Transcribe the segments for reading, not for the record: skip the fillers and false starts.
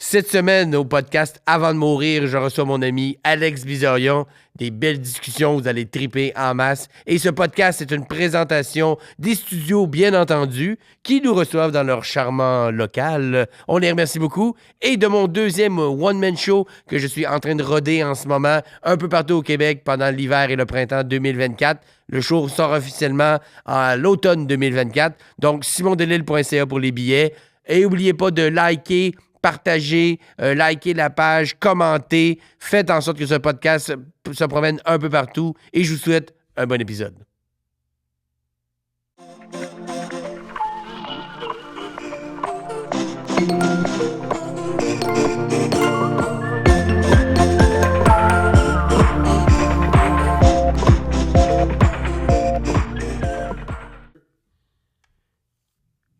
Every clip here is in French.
Cette semaine, au podcast Avant de mourir, je reçois mon ami Alex Bizarion. Des belles discussions, vous allez triper en masse. Et ce podcast est une présentation des studios, bien entendu, qui nous reçoivent dans leur charmant local. On les remercie beaucoup. Et de mon deuxième one-man show que je suis en train de roder en ce moment un peu partout au Québec pendant l'hiver et le printemps 2024. Le show sort officiellement à l'automne 2024. Donc, simondelille.ca pour les billets. Et n'oubliez pas de liker, partagez, likez la page, commentez, faites en sorte que ce podcast se promène un peu partout et je vous souhaite un bon épisode.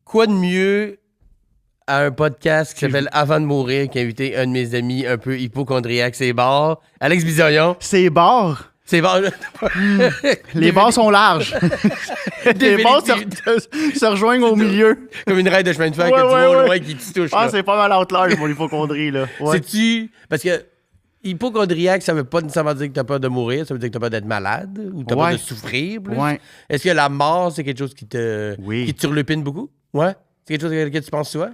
Quoi de mieux à un podcast qui s'appelle Avant de mourir, qui a invité un de mes amis un peu hypochondriaque, c'est Bar. Alex Bizarion. C'est bar. C'est Bar. Les bars sont larges. Les bars se rejoignent au milieu. Comme une raide de chemin de fer que tu vois au loin qui te touche. Ah, c'est pas mal out large pour l'hypochondrie, là. Ouais. Sais-tu... Parce que hypochondriaque, ça veut pas nécessairement dire que t'as peur de mourir, ça veut dire que t'as peur d'être malade ou t'as peur de souffrir. Plus. Ouais. Est-ce que la mort, c'est quelque chose qui te turlupine beaucoup? Ouais? C'est quelque chose auquel tu penses souvent?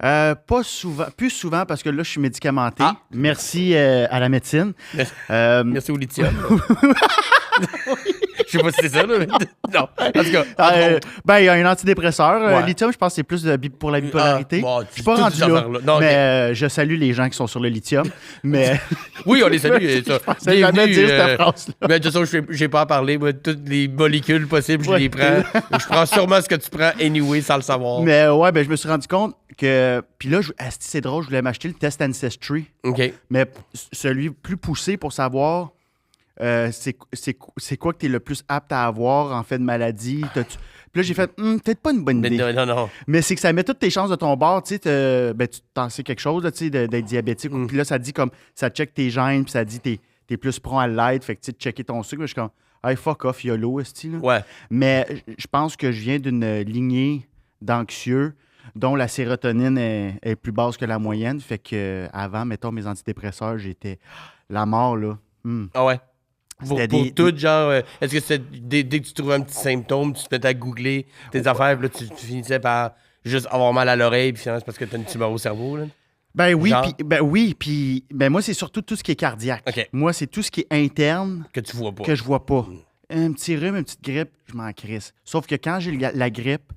Pas souvent, plus souvent parce que là, je suis médicamenté. Ah. Merci à la médecine. Merci au lithium. Je sais pas si c'est ça, là. Non. En tout cas, il y a un antidépresseur. Ouais. Lithium, je pense que c'est plus pour la bipolarité. Bon, je suis pas rendu là. Non, mais je salue les gens qui sont sur le lithium. Mais oui, on les salue. Je pensais jamais dire cette phrase-là. Mais de toute façon, j'ai pas à parler. Moi, toutes les molécules possibles, je les prends. Je prends sûrement ce que tu prends anyway, sans le savoir. Mais ouais, je me suis rendu compte que... Puis là, c'est drôle, je voulais m'acheter le test Ancestry. OK. Mais celui plus poussé pour savoir... c'est quoi que tu es le plus apte à avoir en fait de maladie? Puis là, j'ai fait, peut-être pas une bonne idée. Non. Mais c'est que ça met toutes tes chances de ton bord. Tu sais, tu t'en sais quelque chose, d'être diabétique. Puis là, ça dit comme, ça check tes gènes, puis ça dit t'es plus prompt à l'être. Fait que tu sais, checker ton sucre. Je suis comme, hey, fuck off, YOLO, esti, là. Ouais. Mais je pense que je viens d'une lignée d'anxieux dont la sérotonine est plus basse que la moyenne. Fait que avant, mettons, mes antidépresseurs, j'étais la mort, là. Ah ouais? Pour tout, genre, est-ce que c'est dès que tu trouves un petit symptôme, tu te mettais à googler tes affaires, puis là, tu finissais par juste avoir mal à l'oreille, puis finalement, c'est parce que tu as une tumeur au cerveau, là? Ben oui, puis moi, c'est surtout tout ce qui est cardiaque. Okay. Moi, c'est tout ce qui est interne que tu vois pas. Que je vois pas. Un petit rhume, une petite grippe, je m'en crisse. Sauf que quand j'ai la grippe,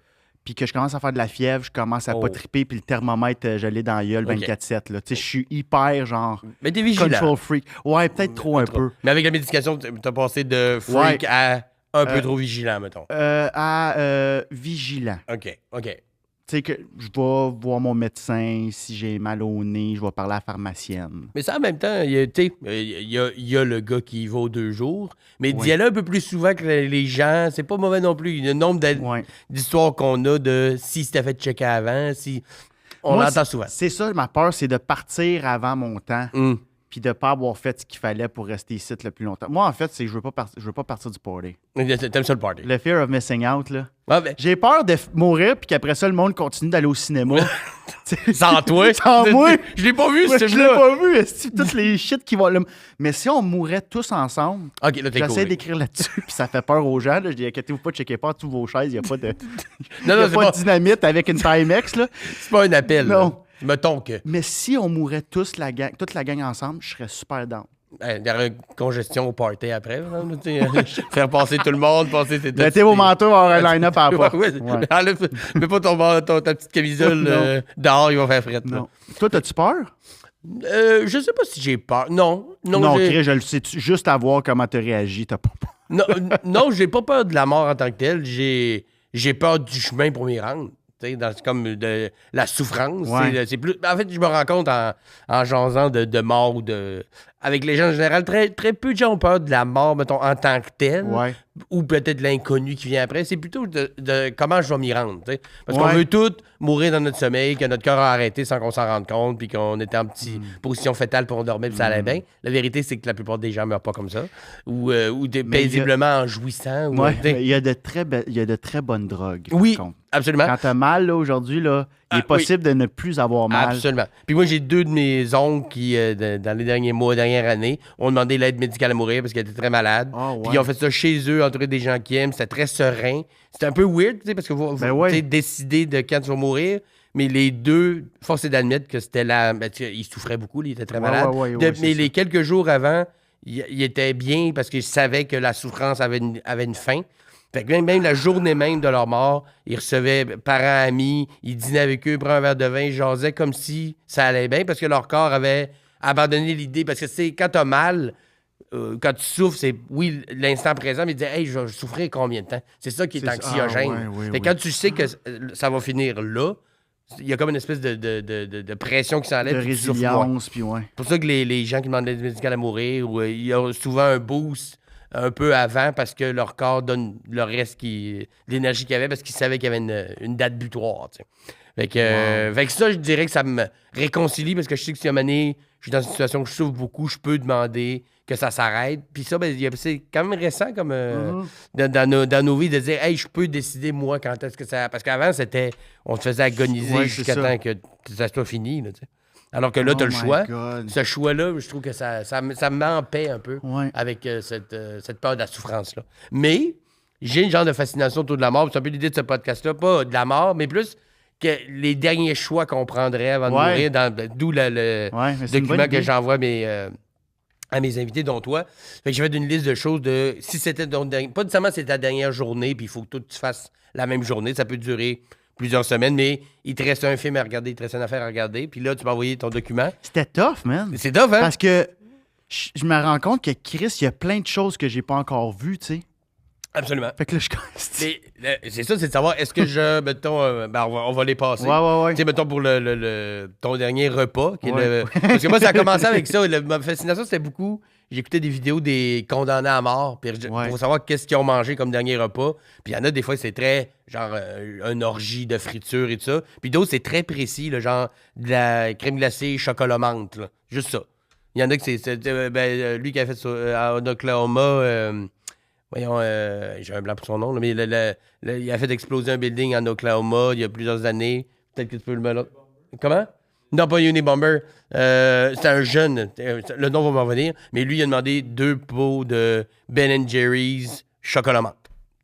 puis que je commence à faire de la fièvre, je commence à pas triper, puis le thermomètre, je l'ai dans la gueule 24/7. Tu sais, je suis hyper, genre, mais t'es vigilant. Control freak. Ouais, peut-être trop un peu. Mais avec la médication, t'as passé de freak à un peu trop vigilant, mettons. Vigilant. OK. Tu sais que je vais voir mon médecin si j'ai mal au nez, je vais parler à la pharmacienne. Mais ça, en même temps, il y a le gars qui y va aux 2 jours, mais d'y aller un peu plus souvent que les gens, c'est pas mauvais non plus. Il y a un nombre d'histoires qu'on a de si c'était fait checker avant, si... On l'entend souvent. C'est ça, ma peur, c'est de partir avant mon temps, puis de pas avoir fait ce qu'il fallait pour rester ici le plus longtemps. Moi, en fait, c'est que je veux pas partir du party. T'aimes ça le party? Le fear of missing out, là. Ah, ben... J'ai peur de mourir, puis qu'après ça, le monde continue d'aller au cinéma. Sans toi? Sans moi! Je l'ai pas vu, ce film-là. Je l'ai pas vu, est-ce toutes les shit qui vont... Mais si on mourait tous ensemble, j'essaie d'écrire là-dessus, puis ça fait peur aux gens. Là. Je dis, inquiétez-vous pas, checkez pas tous vos chaises, il n'y a pas de... pas de dynamite avec une Timex, là. C'est pas un appel. Non. Là. Mettons que... Mais si on mourait toute la gang ensemble, je serais super down. Il y aurait une congestion au party après. Faire passer tout le monde, passer tes... Mettez vos manteaux, avoir un line-up à la porte. Mets pas ta petite camisole dehors, il va faire fret. Non. Toi, t'as-tu peur? Je sais pas si j'ai peur. Non, Chris, je le sais. Juste à voir comment tu réagis, t'as pas peur. non, j'ai pas peur de la mort en tant que telle. J'ai peur du chemin pour m'y rendre. C'est comme de la souffrance. Ouais. C'est plus... En fait, je me rends compte en jasant de mort ou de... Avec les gens en général, très, très peu de gens ont peur de la mort, mettons, en tant que telle. Ouais. Ou peut-être de l'inconnu qui vient après. C'est plutôt de comment je vais m'y rendre. T'sais. Parce qu'on veut tous mourir dans notre sommeil, que notre cœur a arrêté sans qu'on s'en rende compte, puis qu'on était en petite position fétale pour on dormait, puis ça allait bien. La vérité, c'est que la plupart des gens meurent pas comme ça. Ou paisiblement en jouissant. Il y a de très bonnes drogues. Oui, par contre. absolument. Quand t'as mal, là, aujourd'hui, là, Il est possible de ne plus avoir mal. Absolument. Puis moi, j'ai 2 de mes oncles qui, dans les derniers mois, dernières années, ont demandé l'aide médicale à mourir parce qu'ils étaient très malades. Oh, ouais. Puis ils ont fait ça chez eux, entourés des gens qui aiment. C'était très serein. C'était un peu weird, tu sais, parce que vous décidez de quand tu vas mourir. Mais les 2, force est d'admettre que c'était là. Ben, ils souffraient beaucoup, ils étaient très malades. Mais les quelques jours avant, ils étaient bien parce qu'ils savaient que la souffrance avait une fin. Fait que même la journée même de leur mort, ils recevaient parents, amis, ils dînaient avec eux, prenaient un verre de vin, ils jasaient comme si ça allait bien parce que leur corps avait abandonné l'idée. Parce que quand t'as mal, quand tu souffres, c'est l'instant présent, mais ils disaient, hey, je vais souffrir combien de temps? C'est ça qui est anxiogène. Quand tu sais que ça va finir là, il y a comme une espèce de pression qui s'enlève. De résilience, puis C'est pour ça que les gens qui demandent l'aide médicale à mourir, il y a souvent un boost un peu avant parce que leur corps donne le reste l'énergie qu'il y avait parce qu'ils savaient qu'il y avait une date butoir. Tu sais. Fait que ça, je dirais que ça me réconcilie parce que je sais que si à un moment donné, je suis dans une situation où je souffre beaucoup, je peux demander que ça s'arrête. Puis ça, c'est quand même récent comme dans nos vies de dire « Hey, je peux décider, moi, quand est-ce que ça... » Parce qu'avant, c'était... On te faisait agoniser jusqu'à temps que ça soit fini, là, tu sais. Alors que là, tu as le choix. God. Ce choix-là, je trouve que ça me met en paix un peu avec cette peur de la souffrance-là. Mais j'ai une genre de fascination autour de la mort. C'est un peu l'idée de ce podcast-là. Pas de la mort, mais plus que les derniers choix qu'on prendrait avant de mourir. D'où le document que j'envoie à mes invités, dont toi. Fait que j'ai fait une liste de choses de... Si c'était... Pas nécessairement c'est ta dernière journée, puis il faut que tu fasses la même journée. Ça peut durer plusieurs semaines, mais il te reste un film à regarder, il te reste une affaire à regarder, puis là, tu m'as envoyé ton document. C'était tough, man. C'est tough, hein? Parce que je me rends compte que Chris, il y a plein de choses que j'ai pas encore vues, tu sais. Absolument. Fait que là, c'est ça, c'est de savoir, est-ce que mettons, on va les passer. Ouais. Tu sais, mettons, pour ton dernier repas. Parce que moi, ça a commencé avec ça. Ma fascination, c'était beaucoup... J'écoutais des vidéos des condamnés à mort pour savoir qu'est-ce qu'ils ont mangé comme dernier repas. Puis il y en a, des fois, c'est très, genre, une orgie de friture et tout ça. Puis d'autres, c'est très précis, là, genre de la crème glacée chocolat menthe. Là. Juste ça. Il y en a que c'est lui qui a fait ça à Oklahoma... Voyons, j'ai un blanc pour son nom, là, mais il a fait exploser un building en Oklahoma il y a plusieurs années. Peut-être que tu peux le mettre. Comment? Non, pas Unibomber. C'était un jeune. Le nom va m'en venir. Mais lui, il a demandé 2 pots de Ben & Jerry's chocolat menthe.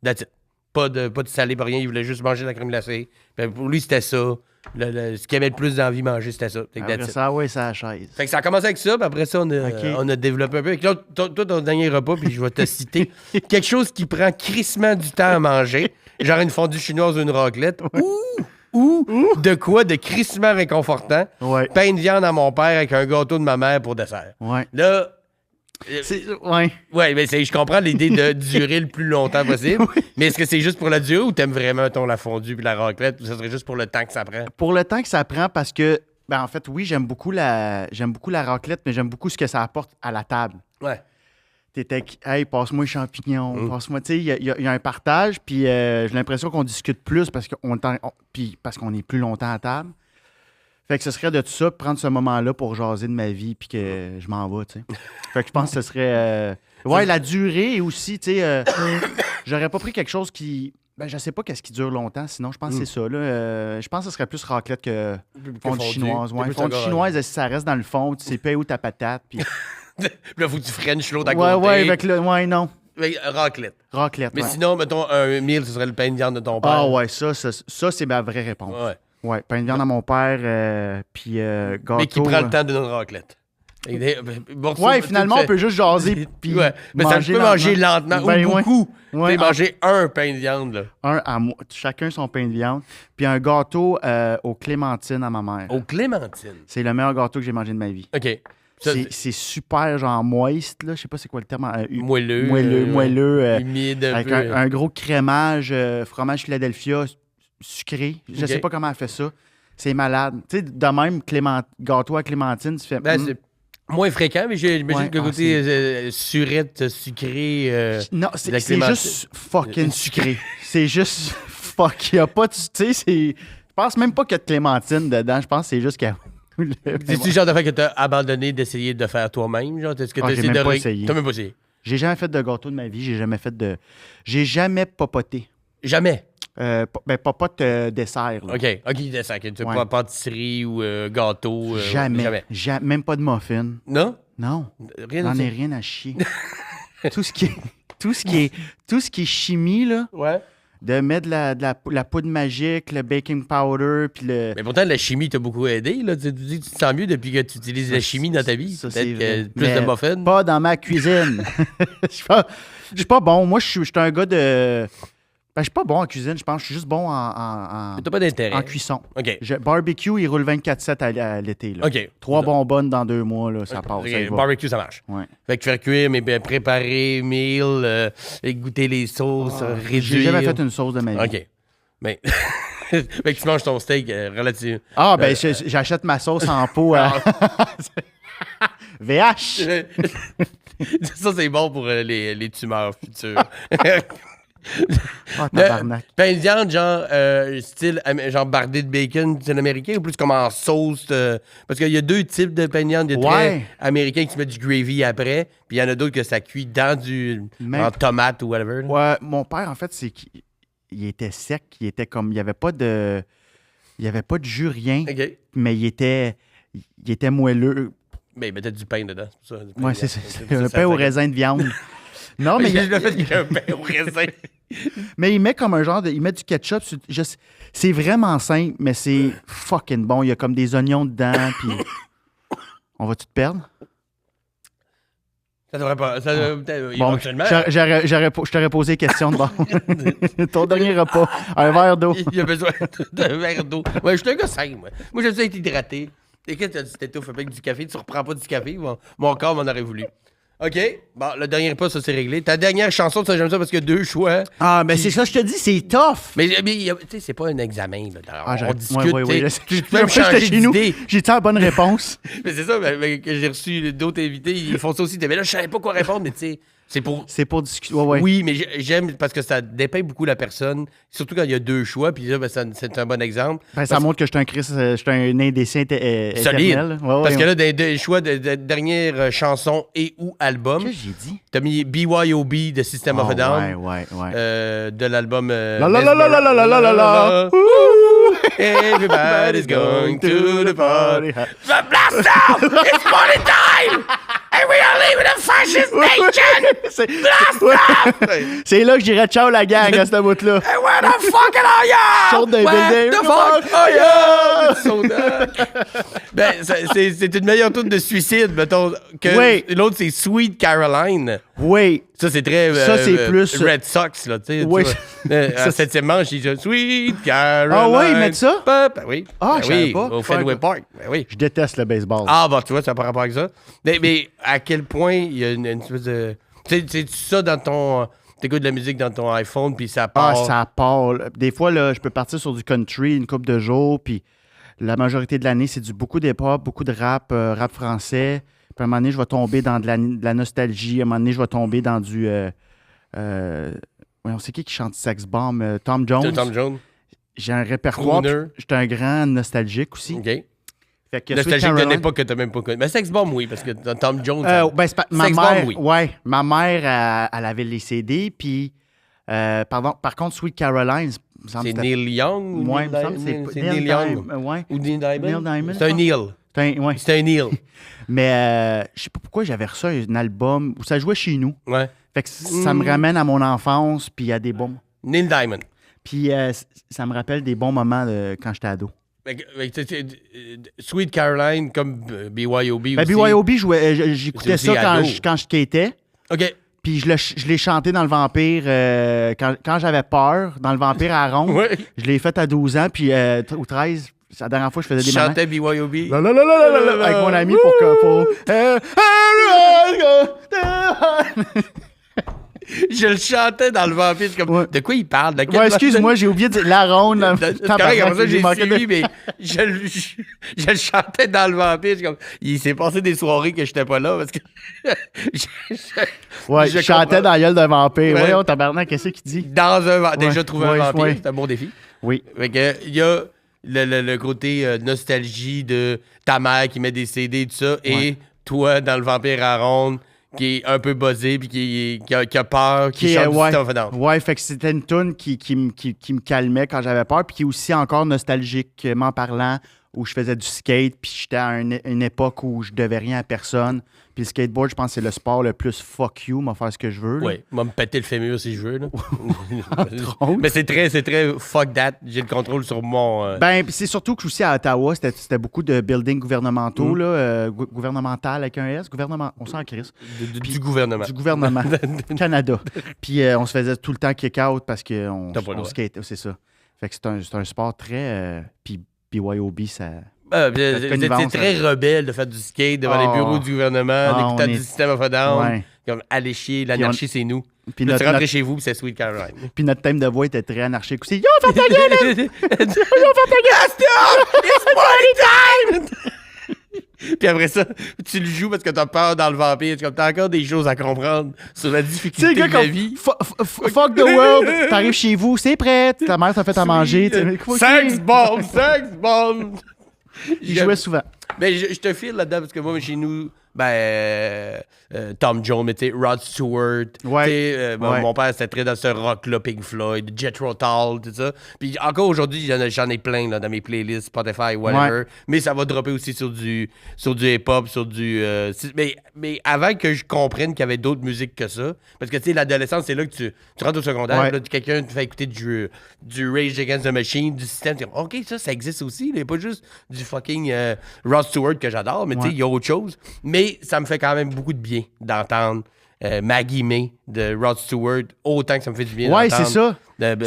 That's it. Pas de salé, pas rien. Il voulait juste manger de la crème glacée. Puis pour lui, c'était ça. Ce qu'il avait le plus d'envie de manger, c'était ça. Après ça, oui, c'est la chaise. Fait que ça a commencé avec ça, puis après ça, on a développé un peu. Là, toi, ton dernier repas, puis je vais te citer quelque chose qui prend crissement du temps à manger, genre une fondue chinoise ou une raclette, ou de quoi de crissement réconfortant, pain de viande à mon père avec un gâteau de ma mère pour dessert. Là... mais je comprends l'idée de durer le plus longtemps possible. Mais est-ce que c'est juste pour la durée ou t'aimes vraiment la fondue puis la raclette ou ça serait juste pour le temps que ça prend? Pour le temps que ça prend parce que, en fait, oui, j'aime beaucoup la raclette, mais j'aime beaucoup ce que ça apporte à la table. Ouais. T'étais, hey, passe-moi les champignons, passe-moi, tu sais, il y a un partage, puis j'ai l'impression qu'on discute plus parce qu'on est plus longtemps à table. Fait que ce serait de tout ça, prendre ce moment-là pour jaser de ma vie puis que je m'en vais, tu sais. Fait que je pense que ce serait... la durée aussi, tu sais... j'aurais pas pris quelque chose qui... je sais pas qu'est-ce qui dure longtemps, sinon je pense que c'est ça, là. Je pense que ce serait plus raclette que fondue chinoise. Fondue chinoise, si ça reste dans le fond, tu sais pas où ta patate, puis... là, faut que tu french l'autre à côté. Avec le... non. Raclette. Mais sinon, mettons, un meal, ce serait le pain de viande de ton père. Ah ouais, ça c'est ma vraie réponse. Ouais, pain de viande à mon père, puis gâteau. Mais qui prend le temps de notre raclette. Finalement, on peut juste jaser puis mais ça peut manger lentement ou beaucoup. Tu peux manger un pain de viande. Là. Chacun son pain de viande. Puis un gâteau aux clémentines à ma mère. Aux clémentines? C'est le meilleur gâteau que j'ai mangé de ma vie. OK. C'est super, genre moist, là. Je sais pas c'est quoi le terme. Moelleux. Humide. Avec un gros crémage, fromage Philadelphia, sucré. Je sais pas comment elle fait ça. C'est malade. Tu sais, de même, gâteau à clémentine, tu fais... c'est moins fréquent, mais j'imagine que le côté surette, sucré... non, c'est juste fucking sucré. C'est juste fuck. Il y a pas... Tu sais, c'est... Je pense même pas qu'il y a de clémentine dedans. Je pense que c'est juste qu'il y a... C'est-tu le genre de fait que t'as abandonné d'essayer de faire toi-même? Genre, est-ce que t'as essayé de... T'as même pas essayé? J'ai jamais fait de gâteau de ma vie. J'ai jamais papoté. Jamais? Pas de dessert. Là. OK, dessert. Tu veux pas pâtisserie ou gâteau? Jamais. Même pas de muffin. Non? Non. J'en ai rien à chier. tout ce qui est chimie, là. Ouais. De mettre de la poudre magique, le baking powder, puis le... Mais pourtant, la chimie t'a beaucoup aidé, là. Tu dis que tu te sens mieux depuis que tu utilises la chimie dans ta vie. Ça, peut-être c'est que plus de muffins. Pas dans ma cuisine. Je suis pas bon. Moi, je suis un gars de... Je suis pas bon en cuisine, je pense. Je suis juste bon Mais t'as pas d'intérêt. En cuisson. OK. Barbecue, il roule 24/7 à l'été. Là. OK. 3 bonbonnes dans 2 mois, là, ça passe. Okay. Barbecue, ça marche. Ouais. Fait que faire cuire, mais préparer, meal, goûter les sauces, réduire. J'ai jamais fait une sauce de ma vie. OK. Mais... fait que tu manges ton steak relativement... Ah, ben j'achète ma sauce en pot à... VH! Ça, c'est bon pour les tumeurs futures. Tabarnak. Pain de viande, genre, style, genre bardé de bacon, style américain, ou plus comme en sauce? Parce qu'il y a 2 types de pain de viande. Il y a très américain qui se met du gravy après, puis il y en a d'autres que ça cuit dans en tomate ou whatever. Ouais, mon père, en fait, c'est qu'il était sec. Il était comme... Il n'y avait pas de jus, rien. Okay. Mais il était moelleux. Mais il mettait du pain dedans. C'est ça, ouais, c'est ça. Un pain au raisin de viande. Non, mais il a fait qu'il y a un pain au raisin. Mais il met comme un genre de... Il met du ketchup. C'est vraiment simple, mais c'est fucking bon. Il y a comme des oignons dedans, puis... On va-tu te perdre? Ça devrait pas... Bon, je t'aurais posé question de bon. Ton dernier repas, un verre d'eau. Il a besoin d'un verre d'eau. Ouais, je suis un gars simple, moi. Moi, j'aime ça être hydraté. Et quand tu t'étouffes avec du café, tu reprends pas du café, mon corps m'en aurait voulu. OK. Bon, le dernier pas, ça, c'est réglé. Ta dernière chanson, ça, j'aime ça parce qu'il y a 2 choix. Ah, ben c'est ça, je te dis, c'est tough. Mais tu sais, c'est pas un examen. Là. On discute. Tu peux me changer d'idée. J'ai-tu la bonne réponse? Mais c'est ça, que j'ai reçu d'autres invités, ils font ça aussi. Mais là, je savais pas quoi répondre, mais tu sais... C'est pour discuter. Ouais. Oui, mais j'aime parce que ça dépeint beaucoup la personne, surtout quand il y a 2 choix, puis là, c'est un bon exemple. Ça montre que je suis un indécent éternel. Parce que là, dans les choix de dernière chanson et ou album, qu'est-ce que j'ai dit? T'as mis BYOB de System of a Down. Ouais. De l'album... La. Everybody's going to the party. Blast off! It's party time! And we are leaving the fascist nation! Blast off! C'est là que j'irais ciao la gang à ce bout-là. Hey, where the fuck are you? Saute d'un building. The fuck are you? Ben, c'est une meilleure tourne de suicide, mettons, que l'autre, c'est Sweet Caroline. Oui. Ça, c'est très c'est plus Red Sox, là, tu sais. Oui. À 7e manche, il dit Sweet Caroline. Ah oui, ils mettent ça? Ben oui. Ah, je savais pas. Au Fenway Park. Ben oui. Je déteste le baseball. Ah, bah, tu vois, ça n'a pas rapport avec ça. Mais à quel point il y a une espèce de... Tu sais, ça dans ton... T'écoutes de la musique dans ton iPhone, puis ça part... Ah, ça part. Des fois, là, je peux partir sur du country une couple de jours, puis la majorité de l'année, c'est beaucoup d'hip-hop, beaucoup de rap français. Puis à un moment donné, je vais tomber dans de la nostalgie. À un moment donné, je vais tomber dans du... on sait qui chante Sex Bomb? Tom Jones. Tom Jones. J'ai un répertoire. J'étais un grand nostalgique aussi. OK. Fait que nostalgique de l'époque que t'as même pas connu. Mais Sex Bomb, oui, parce que Tom Jones... Ma mère, elle avait les CD, puis... par contre, Sweet Caroline... C'est Neil Young? Oui, il me semble que c'est Neil Young. Ou Neil Diamond? Neil Diamond. C'est un Neil. C'est un Neil. Mais je sais pas pourquoi j'avais reçu un album où ça jouait chez nous. Ouais. Fait que ça me ramène à mon enfance, puis il y a des bons... Neil Diamond. Puis ça me rappelle des bons moments quand j'étais ado. Sweet Caroline, comme BYOB aussi. BYOB, j'écoutais ça quand je skatais. OK. Puis je l'ai chanté dans Le Vampire quand j'avais peur, dans Le Vampire à Ronde. Oui. Je l'ai fait à 12 ans, puis ou 13. C'est la dernière fois que je faisais des moments. Tu chantais BYOB? Avec mon ami pour... Je le chantais dans Le Vampire. Comme, de quoi il parle? Excuse-moi, j'ai oublié de dire la ronde. C'est correct, comme ça, j'ai suivi, mais je le chantais dans Le Vampire. Comme, il s'est passé des soirées que j'étais pas là parce que... je chantais dans la gueule d'un vampire. Ouais. Voyons, tabarnak, qu'est-ce qu'il dit? Déjà trouvé un vampire, c'est un bon défi. Oui. Fait que, il y a le côté nostalgie de ta mère qui met des CD et tout ça, et toi, dans Le Vampire à ronde, qui est un peu buzzé puis qui a peur, qui chante du System of a Down. Ouais, fait que c'était une tune qui me calmait quand j'avais peur, puis qui est aussi encore nostalgiquement parlant, où je faisais du skate, puis j'étais à une époque où je devais rien à personne. Puis le skateboard, je pense que c'est le sport le plus fuck you, m'a faire ce que je veux. Oui, m'a me péter le fémur si je veux. Là. Mais c'est très fuck that. J'ai le contrôle sur mon... Ben, puis c'est surtout que aussi à Ottawa, c'était beaucoup de buildings gouvernementaux, là, gouvernemental avec un S, gouvernement, on s'en crisse. Du gouvernement. Du gouvernement, Canada. Puis on se faisait tout le temps kick-out parce qu'on skate, c'est ça. Fait que c'est un sport très... puis BYOB, ça... c'est très rebelle de faire du skate devant les bureaux du gouvernement, d'écouter du System of a Down. Comme aller chier, l'anarchie, c'est nous. Puis tu rentres chez vous, puis c'est Sweet Caroline. Puis notre thème de voix était très anarchique aussi. Yo, ferme ta gueule! Yo, ferme ta gueule! Stop! It's party time! Puis après ça, tu le joues parce que t'as peur dans le vampire. T'as encore des choses à comprendre sur la difficulté de la vie. Fuck the world! T'arrives chez vous, c'est prêt. Ta mère t'a fait à manger. Sex bomb! Il jouait souvent. Mais je te file là-dedans parce que moi, chez nous, Tom Jones, mais tu sais, Rod Stewart. Ouais. Mon père, c'était très dans ce rock-là, Pink Floyd, Jethro Tull, tout ça. Puis encore aujourd'hui, j'en ai plein là, dans mes playlists, Spotify, whatever. Ouais. Mais ça va dropper aussi sur du hip-hop, sur du... mais avant que je comprenne qu'il y avait d'autres musiques que ça, parce que tu sais, l'adolescence, c'est là que tu rentres au secondaire, là, quelqu'un te fait écouter du Rage Against the Machine, du système, tu dis, OK, ça existe aussi. Il n'y a pas juste du fucking Rod Stewart que j'adore, mais tu sais, il y a autre chose. Mais ça me fait quand même beaucoup de bien d'entendre Maggie May de Rod Stewart, autant que ça me fait du bien d'entendre. Ouais, c'est ça.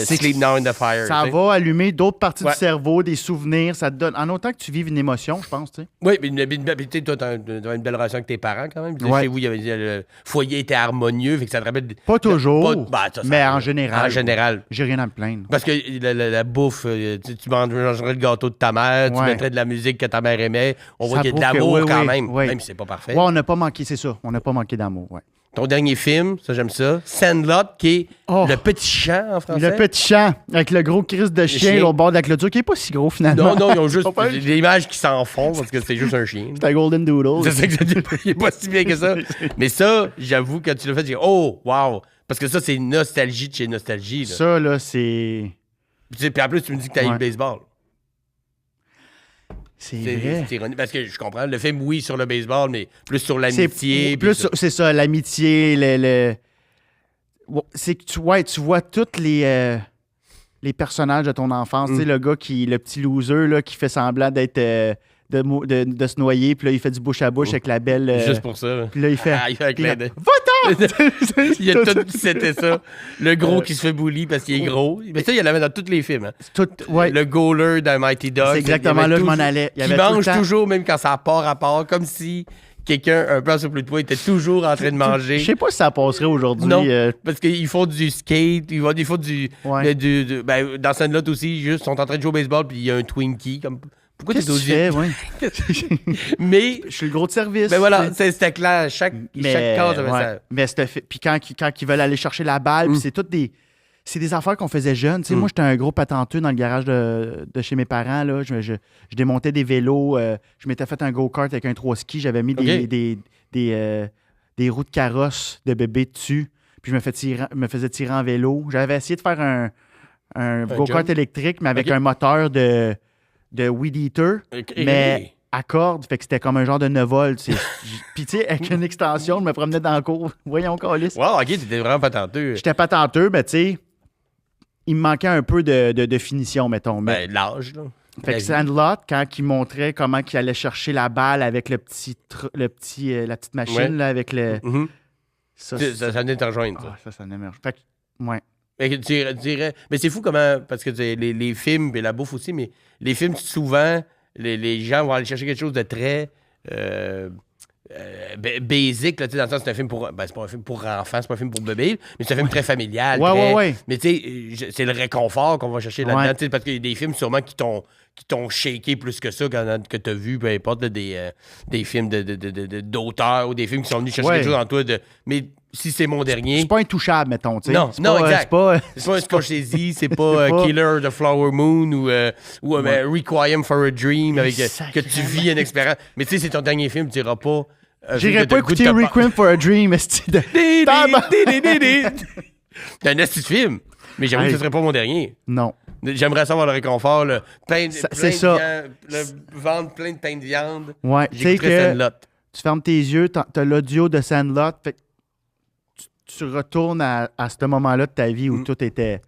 Sleep Now in the Fire. Ça va allumer d'autres parties du cerveau, des souvenirs, ça te donne... En autant que tu vives une émotion, je pense, tu sais. Oui, mais tu sais, toi, t'as une belle relation avec tes parents, quand même. Chez vous, le foyer était harmonieux, fait que ça te rappelle... Pas toujours, mais en général. En général. J'ai rien à me plaindre. Parce que la bouffe, tu mangerais le gâteau de ta mère, tu mettrais de la musique que ta mère aimait, on voit qu'il y a de l'amour quand même, même si c'est pas parfait. Ouais, on n'a pas manqué, c'est ça, on n'a pas manqué d'amour, ouais. Ton dernier film, ça j'aime ça, Sandlot, qui est Le Petit Champ en français. Le Petit Champ, avec le gros crise de chien au bord de la clôture, qui est pas si gros finalement. Non, ils ont juste des images qui s'en font parce que c'est juste un chien. C'est un Golden Doodle. C'est ça que je dis, il est pas si bien que ça. Mais ça, j'avoue, quand tu l'as fait, tu dis, oh, wow. Parce que ça, c'est nostalgie de chez Nostalgie. Là. Ça, là, c'est... Puis en plus, tu me dis que t'as eu le baseball. C'est vrai. C'est ironique, parce que je comprends. Le film, oui, sur le baseball, mais plus sur l'amitié. C'est ça, l'amitié, c'est que tu vois tous les personnages de ton enfance. Tu sais, le gars le petit loser là, qui fait semblant d'être... De se noyer, puis là, il fait du bouche à bouche avec la belle... Juste pour ça. Puis là, il fait... Va-t'en! Il y a tout c'était ça. Le gros qui se fait bully parce qu'il est gros. Mais ça, il y en avait dans tous les films. Hein. Le goaler d'un Mighty Ducks. C'est exactement là que je m'en allais. Il mange toujours, même quand ça n'a pas rapport, comme si... Quelqu'un, un peu en surplus de poids, était toujours en train de manger. Je sais pas si ça passerait aujourd'hui. Non, parce qu'ils font du skate, ils font du... dans Sandlot aussi, juste, ils sont en train de jouer au baseball, puis il y a un Twinkie, comme... Pourquoi t'es aussi? Ouais. Mais... Je suis le gros de service. Ben voilà, c'était clair. Chaque case avait ça. Mais puis quand ils veulent aller chercher la balle, puis c'est toutes des... C'est des affaires qu'on faisait jeunes. Moi, j'étais un gros patenteux dans le garage de chez mes parents. Là. Je démontais des vélos. Je m'étais fait un go-kart avec un 3-ski. J'avais mis des roues de carrosse de bébé dessus. Puis je me faisais tirer en vélo. J'avais essayé de faire un go-kart électrique, mais avec un moteur de Weed Eater, mais à corde, fait que c'était comme un genre de 9 volts. Puis tu sais, avec une extension, je me promenais dans le cours. Voyons, câlisse. Wow, OK, t'étais vraiment patenteux. J'étais patenteux, mais tu sais, il me manquait un peu de finition, mettons. Ben, l'âge, là. Fait que Sandlot, quand il montrait comment il allait chercher la balle avec la petite machine, là, avec le... Ça venait te rejoindre, ça. Ça m'émerge. Fait que, ouais. Mais tu dirais... Mais c'est fou comment... Parce que les films, et la bouffe aussi, mais les films, souvent, les gens vont aller chercher quelque chose de très... basic, là, dans le sens c'est un film pour... Ben, c'est pas un film pour enfants, c'est pas un film pour bébés, mais c'est un film très familial. Ouais. Mais tu sais, c'est le réconfort qu'on va chercher là-dedans, parce qu'il y a des films sûrement qui t'ont shaké plus que ça que t'as vu, peu importe, là, des films d'auteurs ou des films qui sont venus chercher quelque chose en toi. Mais si c'est mon dernier... C'est pas intouchable, mettons, tu sais. Non, exact. C'est pas Scorsese, c'est pas Killer of the Flower Moon ou Requiem for a Dream, avec que tu vis une expérience. Mais tu sais, c'est ton dernier film, tu diras pas... J'irais pas écouter Requiem for a Dream, esti de... C'est un esti de film. Mais j'avoue que ce serait pas mon dernier. Non. J'aimerais savoir le réconfort, le ventre plein de pain de viande. Ouais, j'écouterais Sandlot. Tu fermes tes yeux, t'as l'audio de Sandlot, fait tu retournes à ce moment-là de ta vie où tout était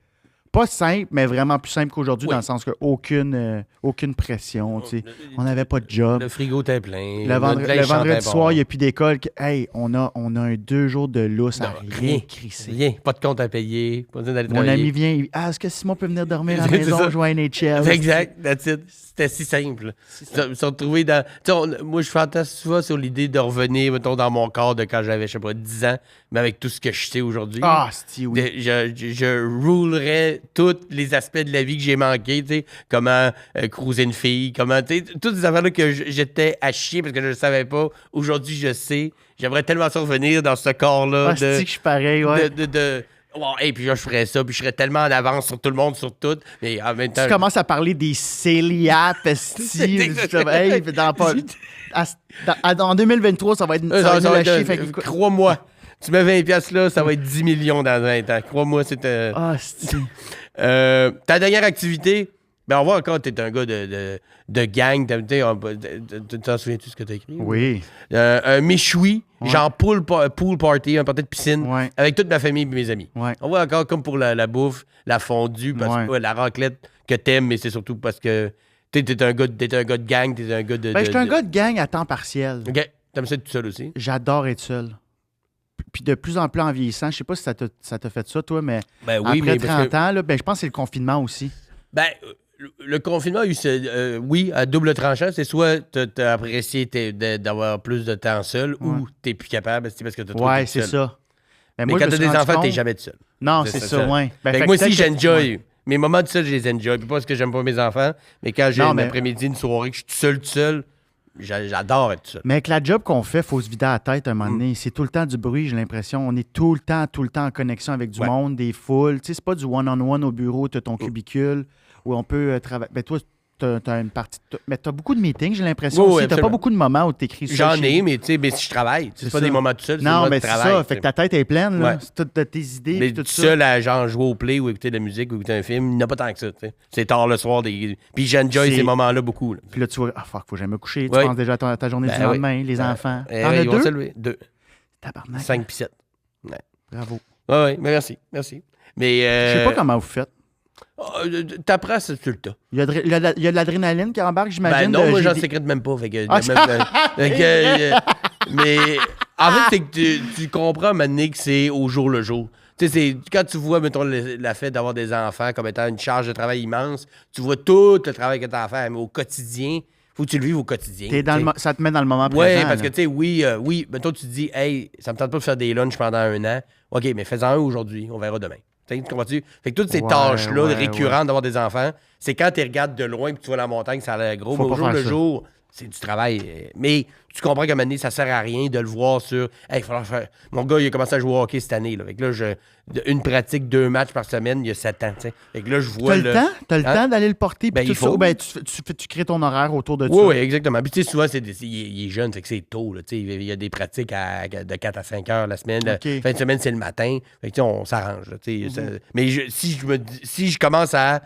pas simple, mais vraiment plus simple qu'aujourd'hui, dans le sens qu'aucune pression. On n'avait pas de job. Le frigo était plein. Le vendredi soir, il n'y a plus d'école. Hey, on a un 2 jours de lousse à rien crisser. Rien. Pas de compte à payer. Pas d'aller Mon ami vient, il dit est-ce que Simon peut venir dormir à la maison, jouer à NHL? Exact, that's it. C'était si simple. Se retrouver dans. Moi, je fantasme souvent sur l'idée de revenir, mettons, dans mon corps de quand j'avais, je sais pas, 10 ans, mais avec tout ce que je sais aujourd'hui. Ah, c'est oui. Je roulerais tous les aspects de la vie que j'ai manqué, tu sais, comment cruiser une fille, comment, tu sais, toutes ces affaires-là que j'étais à chier parce que je ne savais pas. Aujourd'hui, je sais. J'aimerais tellement ça revenir dans ce corps-là. Ah, c'est que je suis pareil, ouais. Et puis là, je ferais ça, puis je serais tellement en avance sur tout le monde, sur tout. Mais en même temps, tu commences à parler des céliates, en 2023, ça va être crois-moi, tu mets 20$ là, ça va être 10 millions dans 20 ans. Crois-moi, c'est... ta dernière activité, ben on voit encore que t'es un gars de gang. Tu t'en souviens-tu ce que t'as écrit? Oui. Un méchoui, genre pool party, un party de piscine, avec toute ma famille et mes amis. Ouais. On voit encore comme pour la bouffe, la fondue, parce que, la raclette que t'aimes, mais c'est surtout parce que t'es un gars de gang, t'es un gars de... Ben, j'étais un gars de gang à temps partiel. OK. T'aimes ça être tout seul aussi? J'adore être seul. Puis de plus en plus en vieillissant, je sais pas si ça t'a fait ça, toi, mais oui, après 30 ans, là, je pense que c'est le confinement aussi. Ben... Le confinement a eu, à double tranchant. C'est soit t'as apprécié d'avoir plus de temps seul ou t'es plus capable parce que t'as trop de c'est seul. ça. Mais quand t'as des enfants, t'es jamais tout seul. Non, c'est ça, ouais. Moi aussi, j'enjoy. Mes moments de seul, je les enjoy. Puis pas parce que j'aime pas mes enfants, mais quand j'ai un après-midi, une soirée, que je suis tout seul, j'adore être tout seul. Mais avec la job qu'on fait, il faut se vider la tête à un moment donné. C'est tout le temps du bruit, j'ai l'impression. On est tout le temps en connexion avec du monde, des foules. Tu sais, c'est pas du one-on-one au bureau, t'as ton cubicule. Où on peut travailler. Ben toi, t'as une partie. Mais t'as beaucoup de meetings, j'ai l'impression aussi. T'as pas beaucoup de moments où t'écris ça. J'en ai, mais tu sais, si je travaille, c'est pas des moments tout seul. Non, mais c'est ça. Fait que ta tête est pleine, là. T'as tes idées. Mais tout seul à genre jouer au play ou écouter de la musique ou écouter un film, il n'y a pas tant que ça. T'sais. C'est tard le soir. Puis j'enjoy ces moments-là beaucoup. Là. Puis là, tu vois, faut jamais me coucher. Tu penses déjà à ta journée du lendemain, les enfants. T'en as deux? Tabarnak. 5 puis 7. Ouais. Bravo. Oui, mais merci. Mais je sais pas comment vous faites. T'apprends ça tout le temps. Il y a de l'adrénaline qui embarque, j'imagine. Ben non, moi, j'en sécrète même pas. Mais en fait, c'est que tu comprends maintenant que c'est au jour le jour. Tu sais, quand tu vois, mettons, la fait d'avoir des enfants comme étant une charge de travail immense, tu vois tout le travail que tu as à faire, mais au quotidien, faut que tu le vives au quotidien. Ça te met dans le moment présent. Oui, parce que, tu sais, oui, mettons, tu te dis, hey, ça me tente pas de faire des lunchs pendant 1 an. OK, mais fais-en un aujourd'hui, on verra demain. Tu comprends-tu? Fait que toutes ces tâches-là récurrentes d'avoir des enfants, c'est quand tu regardes de loin et tu vois la montagne, ça a l'air gros. Mais au jour le jour, c'est du travail. Mais tu comprends qu'à un moment donné, ça sert à rien de le voir sur. Hey, il faudra faire. Mon gars, il a commencé à jouer au hockey cette année. Là. Fait que là, une pratique, 2 matchs par semaine, il y a 7 ans. T'sais. Fait que là, je vois. T'as le temps d'aller le porter. Ben, il faut. Tu crées ton horaire autour de ça. Oui, exactement. Puis tu sais, souvent, il est jeune, fait que c'est tôt. Là, il y a des pratiques de 4 à 5 heures la semaine. Okay. Fin de semaine, c'est le matin. Fait que on s'arrange. Mais si je commence à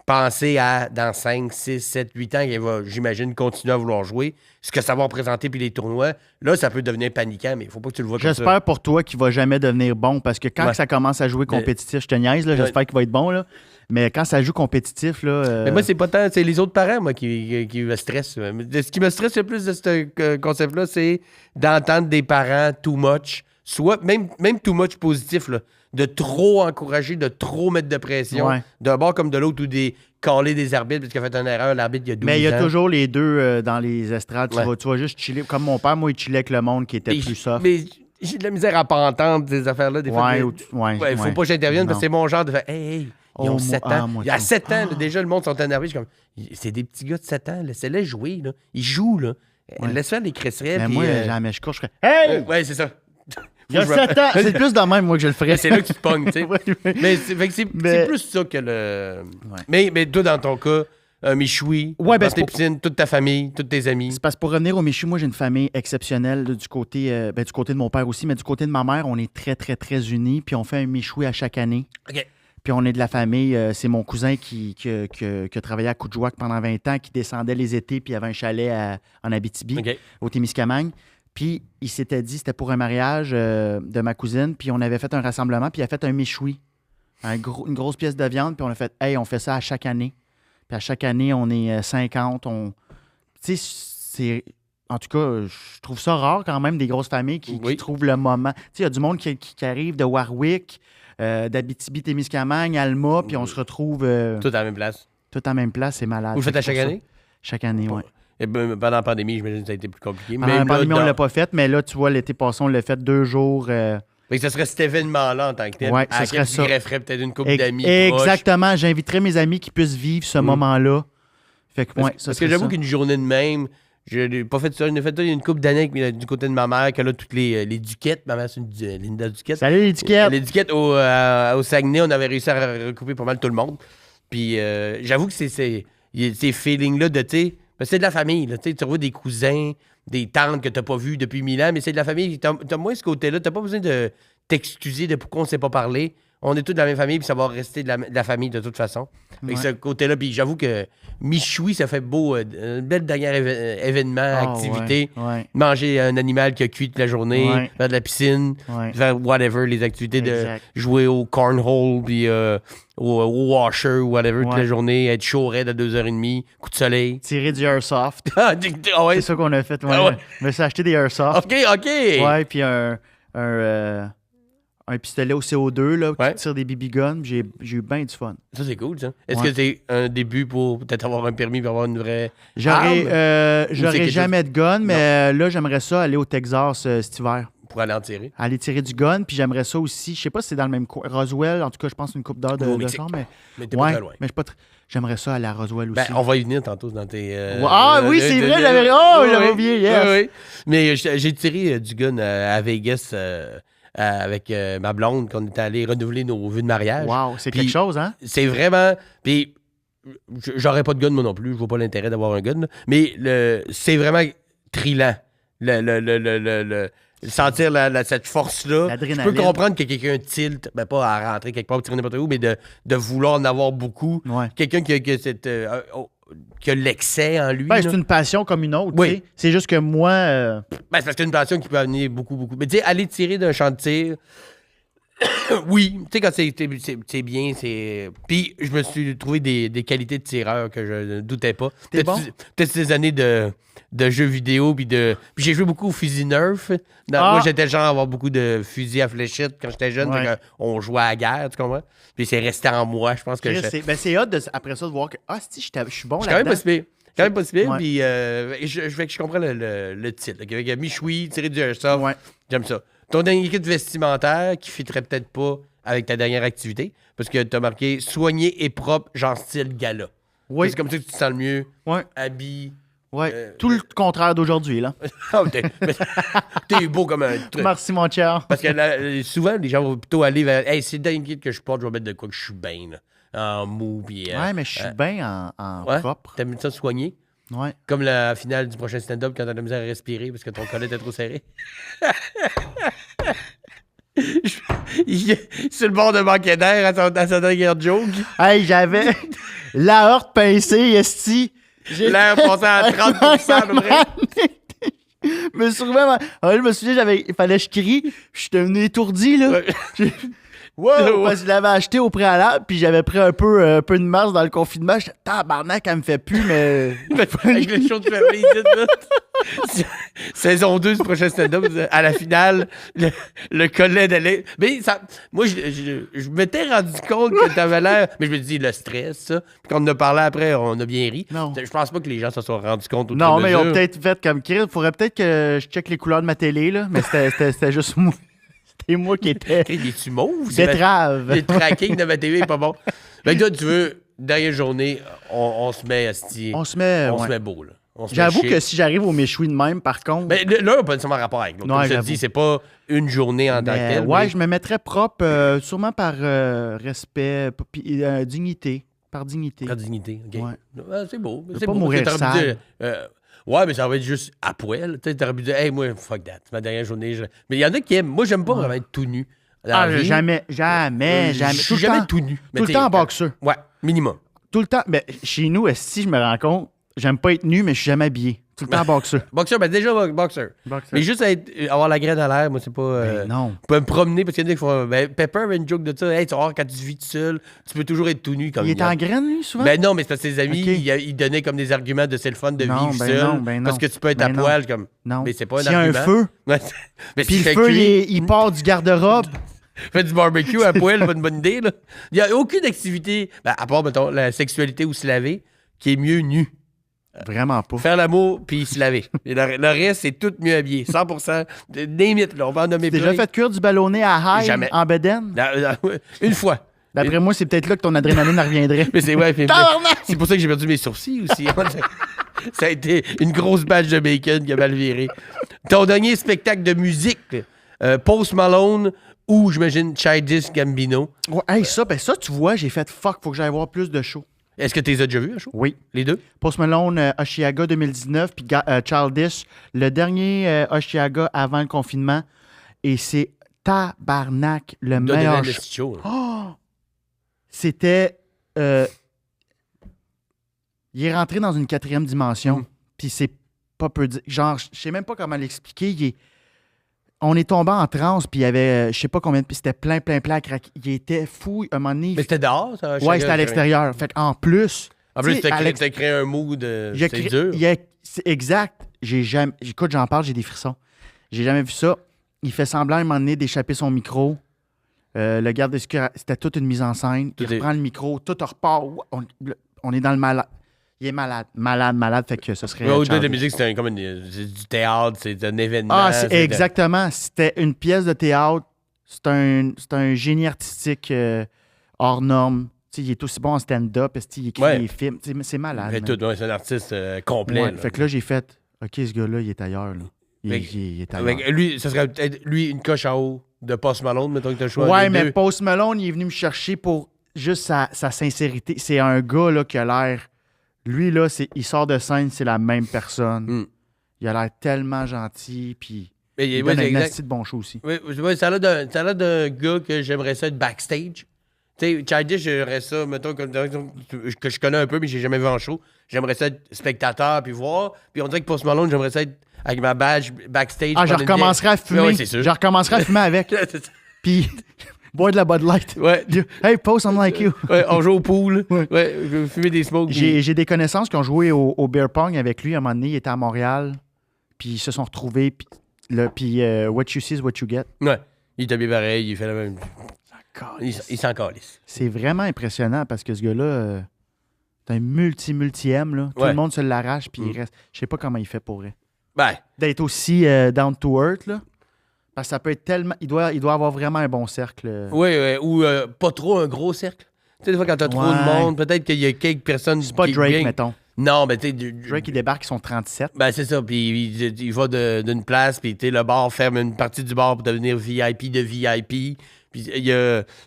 penser à, dans 5, 6, 7, 8 ans, qu'il va, j'imagine, continuer à vouloir jouer, ce que ça va représenter puis les tournois, là, ça peut devenir paniquant, mais il faut pas que tu le vois comme ça. J'espère pour toi qu'il va jamais devenir bon, parce que quand ça commence à jouer compétitif, je te niaise, là, j'espère qu'il va être bon, là. Mais quand ça joue compétitif, là... Mais moi, c'est pas tant... C'est les autres parents, moi, qui me stressent. Ce qui me stresse le plus de ce concept-là, c'est d'entendre des parents too much, soit même too much positif, là, de trop encourager, de trop mettre de pression, d'un bord comme de l'autre, ou caler des arbitres parce qu'il a fait une erreur, l'arbitre, il y a 12 ans. Mais il y a toujours les deux dans les estrades. Tu vas juste chiller. Comme mon père, moi, il chillait avec le monde qui était plus soft. Mais j'ai de la misère à pas entendre ces affaires-là. Des fois, il faut pas que j'intervienne parce que c'est mon genre de faire hey, ils ont 7 ans. Il y a 7 ans, déjà, le monde sont énervés. Je suis comme, c'est des petits gars de 7 ans. Laissez-les jouer. Là. Ils jouent. Là. Laisse faire les crisserais. Mais moi, jamais je cours, je ferais hey! Ouais, c'est ça. Il y a 7 ans. C'est plus de même, moi, que je le ferais. C'est là que tu te pognes, tu sais. Mais c'est plus ça que le... Mais toi, dans ton cas, un méchoui, dans tes piscines, toute ta famille, tous tes amis. C'est parce que pour revenir au méchoui, moi, j'ai une famille exceptionnelle là, du côté de mon père aussi, mais du côté de ma mère, on est très, très, très unis. Puis on fait un méchoui à chaque année. OK. Puis on est de la famille. C'est mon cousin qui a travaillé à Coudjouac pendant 20 ans, qui descendait les étés, puis il avait un chalet en Abitibi, au Témiscamingue. Puis il s'était dit, c'était pour un mariage de ma cousine, puis on avait fait un rassemblement, puis il a fait un méchoui, une grosse pièce de viande, puis on a fait, on fait ça à chaque année. Puis à chaque année, on est 50. Tu sais, c'est... En tout cas, je trouve ça rare quand même, des grosses familles qui trouvent le moment. Tu sais, il y a du monde qui arrive de Warwick, d'Abitibi-Témiscamingue, Alma, puis on se retrouve... Tout à la même place. Tout à la même place, c'est malade. Vous le faites à chaque année? Chaque année, oui. Et pendant la pandémie, j'imagine que ça a été plus compliqué. Pendant la pandémie, on ne l'a pas fait, mais là, tu vois, l'été passé, on l'a fait 2 jours... Mais ça serait cet événement-là en tant que tel. Oui, ça serait ça. Grefferait peut-être une couple d'amis. Exactement. J'inviterais mes amis qui puissent vivre ce moment-là. Fait que, parce que j'avoue qu'une journée de même, je n'ai pas fait ça. J'en ai fait ça il y a une couple d'années du côté de ma mère, qu'elle a toutes les Duquettes. Ma mère, c'est une Linda Duquette. Salut les Duquettes! Les Duquettes au Saguenay, on avait réussi à recouper pas mal tout le monde. Puis j'avoue que c'est ces feelings-là de, tu sais, c'est de la famille. Là, tu revois des cousins, des tantes que tu n'as pas vues depuis 1000 ans, mais c'est de la famille. Tu as moins ce côté-là. Tu n'as pas besoin de t'excuser de pourquoi on ne s'est pas parlé. On est tous de la même famille, puis ça va rester de la famille de toute façon. Avec ce côté-là, puis j'avoue que Michoui, ça fait beau, un bel dernier événement, activité. Manger un animal qui a cuit toute la journée, faire de la piscine, faire whatever, les activités de jouer au cornhole, puis au washer, whatever, toute la journée, être chaud raide à 2h30, coup de soleil. Tirer du airsoft. Ouais. C'est ça qu'on a fait. Je me suis acheté des airsoft. OK. Ouais, puis un pistolet au CO2 là, qui tire des BB guns. J'ai eu bien du fun. Ça, c'est cool, ça. Est-ce que c'est un début pour peut-être avoir un permis pour avoir une vraie J'aurais jamais de gun, mais là, j'aimerais ça aller au Texas cet hiver. Pour aller en tirer? Aller tirer du gun, puis j'aimerais ça aussi. Je sais pas si c'est dans le même coin. Roswell, en tout cas, je pense une couple d'heures de genre, mais t'es pas très loin. Mais j'aimerais ça aller à Roswell aussi. On va y venir tantôt dans tes... oui, c'est vrai, j'avais oublié, yes! Oui. Mais j'ai tiré du gun à Vegas... avec ma blonde, qu'on est allé renouveler nos vœux de mariage. Wow, c'est quelque chose, hein? C'est vraiment... Puis, j'aurais pas de gun, moi non plus. Je vois pas l'intérêt d'avoir un gun. Là. Mais c'est vraiment thrillant. Sentir cette force-là. Je peux comprendre que quelqu'un tilte, pas à rentrer quelque part ou tirer n'importe où, mais de vouloir en avoir beaucoup. Ouais. Quelqu'un qui a l'excès en lui. C'est une passion comme une autre. Oui. C'est juste que moi... c'est parce que c'est une passion qui peut amener beaucoup, beaucoup. Mais tu sais, aller tirer d'un champ de tir, oui. Tu sais, quand c'est bien, c'est... Puis je me suis trouvé des qualités de tireur que je ne doutais pas. Peut-être ces années de jeux vidéo, puis j'ai joué beaucoup au fusil Nerf. Moi, j'étais le genre à avoir beaucoup de fusils à fléchettes quand j'étais jeune. On jouait à la guerre, tu comprends? Puis c'est resté en moi, je pense que... C'est hot après ça de voir que je suis bon là-dedans. Quand même pas si pire, puis je comprends le titre. Avec Michoui, tirer du airsoft, j'aime ça. Ton dernier kit vestimentaire qui fitterait peut-être pas avec ta dernière activité, parce que t'as marqué soigné et propre, genre style gala. Oui. C'est comme ça que tu te sens le mieux. Habille. Ouais, tout le contraire d'aujourd'hui, là. T'es beau comme un truc. Merci, mon cher. Parce que souvent, les gens vont plutôt aller vers hey, c'est le dernier kit que je porte, je vais mettre de quoi que je suis bien, là. En mou, puis... mais je suis bien en propre. T'aimes ça soigner? Ouais. Comme la finale du prochain stand-up quand t'as de la misère à respirer parce que ton collet était trop serré. C'est le bord de manquer d'air à sa dernière joke. Hey, j'avais la horte pincée, esti. L'air passé à 30% à peu près. Je me souviens, il fallait que je crie. Je suis devenu étourdi, là. Wow, parce que je l'avais acheté au préalable, puis j'avais pris un peu de masse dans le confinement. J'étais tabarnak, elle me fait plus, mais. Avec les choses fermées, Saison 2 du prochain stand-up, à la finale, le collet d'aller. Mais ça, moi, je m'étais rendu compte que t'avais l'air. Mais je me dis, le stress, ça. Puis quand on en a parlé après, on a bien ri. Non. Je pense pas que les gens se soient rendus compte. Non, mais ils ont peut-être fait comme Chris. Il faudrait peut-être que je check les couleurs de ma télé, là. Mais c'était juste moi. C'était moi qui étais. Des mauves? Betterave. Le tracking de ma télé est pas bon. Mais toi, tu veux, dernière journée, on se met on se met beau, là. J'avoue que si j'arrive au méchoui de même, par contre... Mais là, on n'a pas nécessairement rapport avec l'autre. Comme je te dis, c'est pas une journée en tant que telle. Ouais, je me mettrais propre, sûrement par respect, dignité. Par dignité. Par dignité, OK. Ouais. C'est beau. C'est pas mourir sale. Ouais, mais ça va être juste à poil. Tu sais, t'aurais pu dire, hey, moi, fuck that. C'est ma dernière journée. Mais il y en a qui aiment. Moi, j'aime pas vraiment être tout nu. Jamais. Je suis jamais tout nu. Tout le temps en boxeur. Ouais, minimum. Tout le temps. Mais chez nous, si je me rends compte, j'aime pas être nu, mais je suis jamais habillé. Tout le temps en boxeur. Boxeur, ben déjà boxeur. Mais juste avoir la graine à l'air, moi, c'est pas. Non. Je peux me promener parce qu'il y en a qui font. Ben, Pepper avait une joke de ça. Hey, tu vas voir, quand tu vis tout seul, tu peux toujours être tout nu. Comme il est en graine, lui, souvent? Ben non, mais c'est parce que ses amis, ils donnaient comme des arguments de c'est le fun de vivre seul. Parce que tu peux être à poil. Comme... Non. Mais c'est pas un S'il y a argument. un feu. Mais puis le feu, il part du garde-robe. Fait du barbecue à poil, pas une bonne idée, là. Il n'y a aucune activité, à part, mettons, la sexualité ou se laver, qui est mieux nu. Vraiment pas. Faire l'amour puis se laver. Et le reste, c'est tout mieux habillé. 100%. Limite, là, on va en nommer plein. T'as déjà fait cuire du ballonné à high en bedaine? Une fois. D'après moi, c'est peut-être là que ton adrénaline reviendrait. Mais c'est c'est pour ça que j'ai perdu mes sourcils aussi. Ça a été une grosse batch de bacon qui a mal viré. Ton dernier spectacle de musique, Post Malone ou, j'imagine, Childish Gambino. Ouais, hey, ça, tu vois, j'ai fait fuck, faut que j'aille voir plus de shows. Est-ce que tu les as déjà vus, un show? Oui. Les deux? Post Malone, Oshiaga 2019, puis Childish, le dernier Oshiaga avant le confinement. Et c'est tabarnak, le meilleur show. Oh! C'était... il est rentré dans une 4e dimension, puis c'est pas peu dire... Genre, je sais même pas comment l'expliquer. On est tombé en transe, puis il y avait, je sais pas combien de... Puis c'était plein à craquer. Il était fou, un moment donné... Mais c'était dehors, ça? Ouais, c'était à l'extérieur. Fait qu'en plus... En plus, t'as créé un mood... c'est dur. Exact. Écoute, j'en parle, j'ai des frissons. J'ai jamais vu ça. Il fait semblant, à un moment donné, d'échapper son micro. Le garde de sécurité, c'était toute une mise en scène. Il reprend le micro, tout repart. On est dans le malade. Il est malade, fait que ce serait... Au-delà de la musique, c'était comme du théâtre, c'est un événement. Exactement. C'était une pièce de théâtre. C'est un génie artistique hors norme. T'sais, il est aussi bon en stand-up, il écrit des films. T'sais, c'est malade. C'est un artiste complet. Ouais, fait que là, j'ai fait, OK, ce gars-là, il est ailleurs. Là. Il est ailleurs. Lui, ça serait peut-être une coche en haut de Post Malone, mettons que tu as choisi. Ouais, mais Post Malone, il est venu me chercher pour juste sa sincérité. C'est un gars là, qui a l'air... Lui, là, il sort de scène, c'est la même personne. Il a l'air tellement gentil, puis il donne un asti de bon show aussi. Oui, ça a l'air d'un gars que j'aimerais ça être backstage. Tu sais, Childish, j'aimerais ça, mettons, que je connais un peu, mais j'ai jamais vu en show. J'aimerais ça être spectateur, puis voir. Puis on dirait que Post Malone, j'aimerais ça être avec ma badge backstage. Je recommencerai à fumer. Ouais, c'est sûr. Je recommencerai à fumer avec. Puis... boire de la Bud Light. Ouais. Hey, Post, I'm like you. Ouais, on joue au pool. Ouais, je vais fumer des smokes. J'ai des connaissances qui ont joué au beer pong avec lui. À un moment donné, il était à Montréal. Puis ils se sont retrouvés. Puis what you see is what you get. Ouais. Il est habillé pareil. Il fait la même... Il s'en calisse. C'est vraiment impressionnant parce que ce gars-là, c'est un multi-M. Là. Tout le monde se l'arrache. Puis il reste... Je sais pas comment il fait pour vrai. D'être aussi down to earth, là. Parce que ça peut être tellement... Il doit avoir vraiment un bon cercle. Oui, ou pas trop un gros cercle. Tu sais, des fois, quand t'as trop de monde, peut-être qu'il y a quelques personnes... C'est pas Drake, mettons. Non, mais tu sais... Drake, il débarque, ils sont 37. C'est ça. Puis il va d'une place, puis le bar ferme une partie du bar pour devenir VIP de VIP. Puis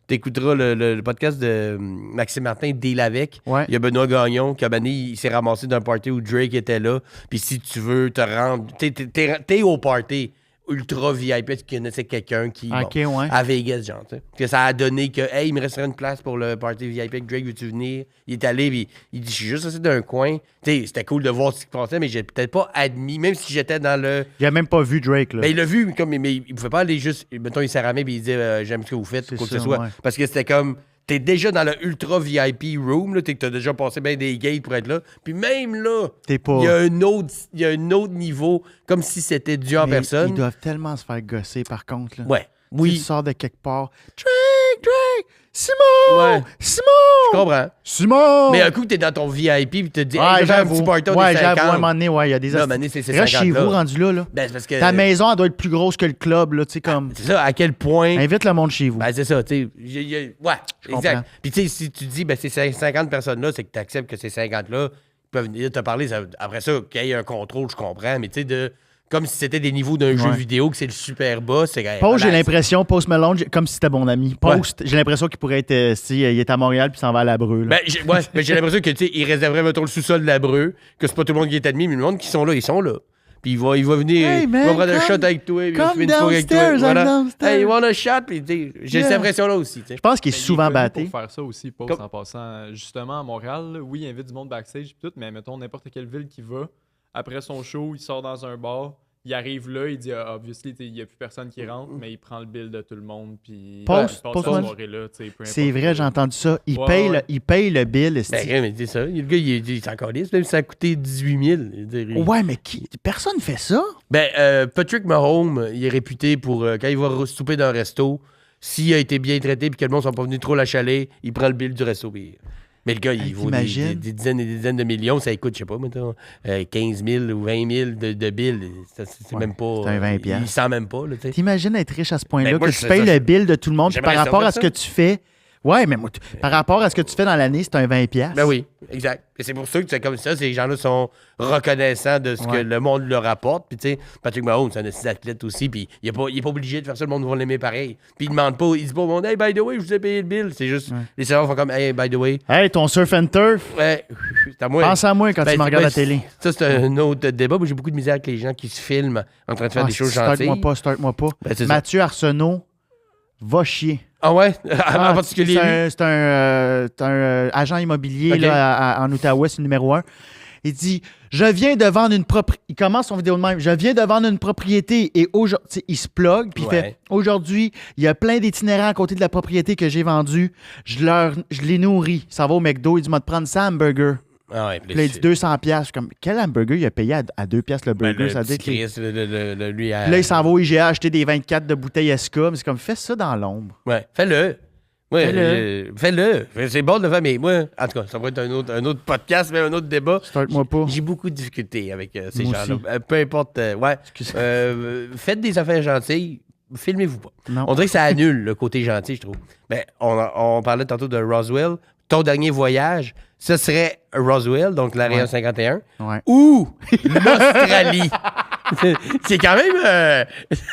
t'écouteras le podcast de Maxime Martin, Deal avec. Ouais. Il y a Benoît Gagnon, qui il s'est ramassé d'un party où Drake était là. Puis si tu veux te rendre... T'es au party... ultra VIP, tu connaissais quelqu'un qui, à Vegas, genre, tu sais. Que ça a donné que, hey, il me resterait une place pour le party VIP avec Drake, veux-tu venir? Il est allé, puis il dit, je suis juste assis d'un coin. Tu sais, c'était cool de voir ce qui se passait, mais j'ai peut-être pas admis, même si j'étais dans le... Il a même pas vu Drake, là. Ben, il l'a vu, mais il pouvait pas aller juste, mettons, il s'est ramé, puis il disait, j'aime ce que vous faites, quoi que ce soit. Ouais. Parce que c'était comme... T'es déjà dans le ultra VIP room, là, t'as déjà passé bien des gates pour être là. Puis même là, il y a un autre niveau, comme si c'était dû en personne. Ils doivent tellement se faire gosser, par contre. Là. Ouais. Oui. Tu sors de quelque part. Drake! Simon! Ouais. Simon! Je comprends. Simon! Mais un coup, t'es dans ton VIP, puis tu te dis, hey, j'ai un petit party, on est 50. J'avoue, à un moment donné, il y a des... Là, c'est 50, reste chez vous, rendu là. Ben, c'est parce que... Ta maison, elle doit être plus grosse que le club, là, tu sais, comme... C'est ça, à quel point... Invite le monde chez vous. Ben, c'est ça, tu sais. Ouais, exact. Puis, tu sais, si tu dis, ben, ces 50 personnes-là, c'est que tu acceptes que ces 50-là peuvent venir te parler. Après ça, qu'il y ait un contrôle, je comprends, mais tu sais, comme si c'était des niveaux d'un jeu vidéo, que c'est le super bas. Post, j'ai l'impression, Post Malone, comme si c'était mon ami. Post, j'ai l'impression qu'il pourrait être, il est à Montréal puis s'en va à la Breu. Ben, j'ai l'impression que, tu sais, il réserverait, mettons, le sous-sol de la Breu, que c'est pas tout le monde qui est admis, mais le monde qui sont là, ils sont là. Puis il va venir, il va prendre un shot avec toi, puis il va fumer une fois avec toi. Voilà. Hey, you want a shot? Puis j'ai cette impression-là aussi. Je pense qu'il est souvent battu. Pour faire ça aussi, Post, en passant. Justement, à Montréal, là, oui, il invite du monde backstage et tout, mais mettons, n'importe quelle ville qui va, après son show, il sort dans un bar. Il arrive là, il dit obviously, il n'y a plus personne qui rentre, mais il prend le bill de tout le monde. Puis il passe la soirée là. C'est vrai, j'ai entendu ça. Il paye le bill. Ben, mais c'est ça. Le gars, il est encore lisse, même si ça a coûté 18 000. Ouais, mais personne fait ça. Ben, Patrick Mahomes, il est réputé pour, quand il va souper dans un resto, s'il a été bien traité et que le monde ne sont pas venus trop l'achaler, il prend le bill du resto. Mais le gars, il vaut des dizaines et des dizaines de millions. Ça coûte, je sais pas, mettons, 15 000 ou 20 000 de billes. C'est même pas... C'est un 20 il sent même pas. T'imagines être riche à ce point-là, que tu payes le bill de tout le monde, puis par rapport à ce que tu fais... Ouais, mais par rapport à ce que tu fais dans l'année, c'est un 20$. Ben oui, exact. Et c'est pour ça que c'est comme ça, ces gens-là sont reconnaissants de ce que le monde leur apporte. Puis tu sais, Patrick Mahomes, c'est un de athlète aussi, puis il est pas obligé de faire ça, le monde va l'aimer pareil. Puis il demande pas, il dit pas au monde, hey, by the way, je vous ai payé le bill. C'est juste, les serveurs font comme, hey, by the way. Hey, ton surf and turf. Ouais, c'est à moi. Pense à moi quand tu me regardes à la télé. Ça, c'est un autre débat. Moi, j'ai beaucoup de misère avec les gens qui se filment en train de faire des choses gentilles. Start-moi pas. Mathieu Arsenault va chier. Ah ouais? En particulier. C'est un agent immobilier là, en Outaouais, c'est le numéro 1. Il dit je viens de vendre une propriété. Il commence son vidéo de même. Je viens de vendre une propriété et aujourd'hui, il se plug puis il fait aujourd'hui, il y a plein d'itinérants à côté de la propriété que j'ai vendue. Je les nourris. Ça va au McDo. Il dit m'a de prendre ça hamburger. Ah ouais, puis là, il dit 200$. Je suis comme, quel hamburger il a payé à 2$ le burger? Ça dit Là, il s'en va au IGA acheter des 24 de bouteilles SK. Mais c'est comme, fais ça dans l'ombre. Ouais, fais-le. Ouais, fais-le. C'est bon de le faire, mais moi, en tout cas, ça va être un autre podcast, mais un autre débat. Start-moi pas. J'ai beaucoup de difficultés avec ces gens-là. Peu importe. Faites des affaires gentilles. Filmez-vous pas. Non. On dirait que ça annule le côté gentil, je trouve. Ben, on parlait tantôt de Roswell. Ton dernier voyage, ce serait Roswell, donc l'Area 51, ou l'Australie. C'est quand même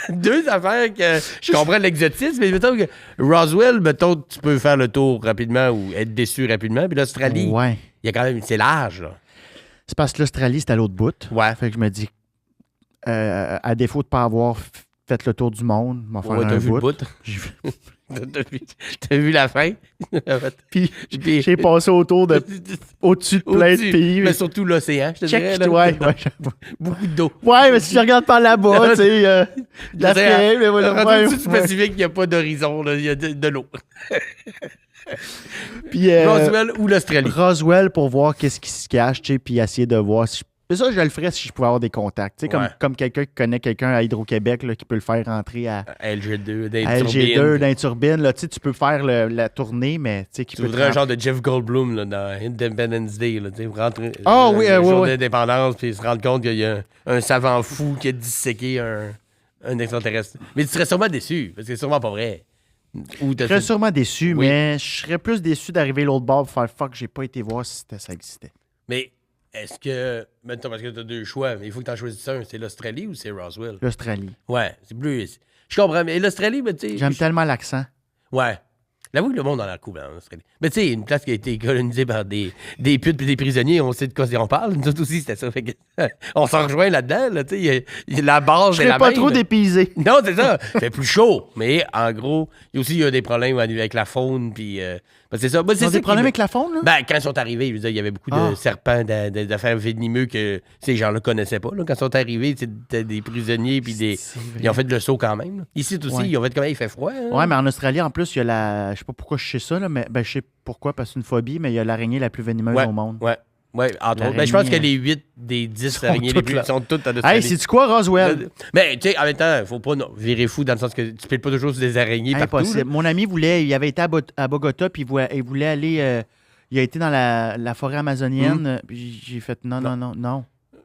deux affaires que je comprends l'exotisme, mais mettons que Roswell, mettons, tu peux faire le tour rapidement ou être déçu rapidement, puis l'Australie, il y a quand même, c'est large, là. C'est parce que l'Australie, c'est à l'autre bout. Ouais. Fait que je me dis, à défaut de ne pas avoir fait le tour du monde, m'en faire un bout. T'as vu la fin? Puis j'ai passé au-dessus de plein de pays. Mais surtout l'océan, je te dirais. Là. Ouais. Beaucoup d'eau. Ouais, mais si je regarde par là-bas, tu sais, l'Afrique, mais voilà. Dans le Pacifique, il n'y a pas d'horizon, il y a de l'eau. Puis, Roswell ou l'Australie? Roswell pour voir qu'est-ce qui se cache, tu sais, puis essayer de voir si mais ça, je le ferais si je pouvais avoir des contacts. Tu sais, comme quelqu'un qui connaît quelqu'un à Hydro-Québec là, qui peut le faire rentrer à LG2, d'un turbine. Là, tu peux faire la tournée, mais tu sais, qui tu peut voudrais un genre de Jeff Goldblum là, dans Independence Day. Là, rentrer jour d'indépendance puis se rendre compte qu'il y a un savant fou qui a disséqué un extraterrestre. Mais tu serais sûrement déçu, parce que c'est sûrement pas vrai. Je serais sûrement déçu, mais je serais plus déçu d'arriver l'autre bord pour faire fuck, j'ai pas été voir si ça existait. Mais est-ce que, maintenant, parce que tu as deux choix, mais il faut que tu en choisisses un, c'est l'Australie ou c'est Roswell? L'Australie. Ouais, c'est plus. Je comprends, mais l'Australie, tu sais. J'aime tellement l'accent. Ouais. J'avoue que le monde en a cool en Australie. Mais tu sais, une place qui a été colonisée par des putes et des prisonniers, on sait de quoi on parle. Nous autres aussi, c'était ça. Fait que, on s'en rejoint là-dedans. Là, la base je est la pas même. Trop dépaysé. Non, c'est ça. Il fait plus chaud. Mais en gros, il y a des problèmes avec la faune. Puis, c'est ça. Ils ont des problèmes avec la faune, là? Ben, quand ils sont arrivés, je veux dire, il y avait beaucoup de serpents, d'affaires venimeux que ces gens-là connaissaient pas. Là. Quand ils sont arrivés, c'était des prisonniers. Puis ils ont fait le saut quand même. Là. Ici aussi, ils ont fait comment il fait froid. Hein? Ouais, mais en Australie, en plus, il y a la. Je sais pas pourquoi je sais ça, là, mais je sais pourquoi, parce que c'est une phobie, mais il y a l'araignée la plus venimeuse au monde. Ouais, entre autres. Ben, je pense que les 8 des 10 araignées les plus sont toutes en Australie. Hey, c'est-tu quoi, Roswell? Mais tu sais, en même temps, faut pas virer fou dans le sens que tu piles pas toujours sur des araignées partout. Mon ami il avait été à Bogota, puis il voulait aller. Il a été dans la forêt amazonienne, puis j'ai fait non.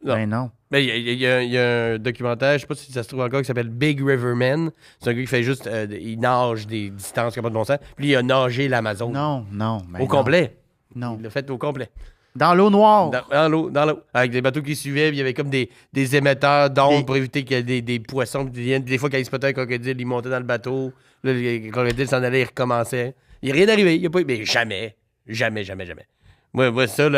Ben non. Ben, il y a un documentaire, je sais pas si ça se trouve encore, qui s'appelle Big River Man. C'est un gars qui fait juste. Il nage des distances qui n'ont pas de bon sens. Puis il a nagé l'Amazon. Non. Au complet. Non. Il l'a fait au complet. Dans l'eau noire. Dans l'eau. Avec des bateaux qui suivaient, il y avait comme des émetteurs d'ondes pour éviter qu'il y ait des poissons qui viennent. Des fois, quand ils spottaient un crocodile, ils montaient dans le bateau. Là, le crocodile s'en allait, il recommençait. Il n'y a rien arrivé. Il y a pas... Mais jamais. Moi, ça,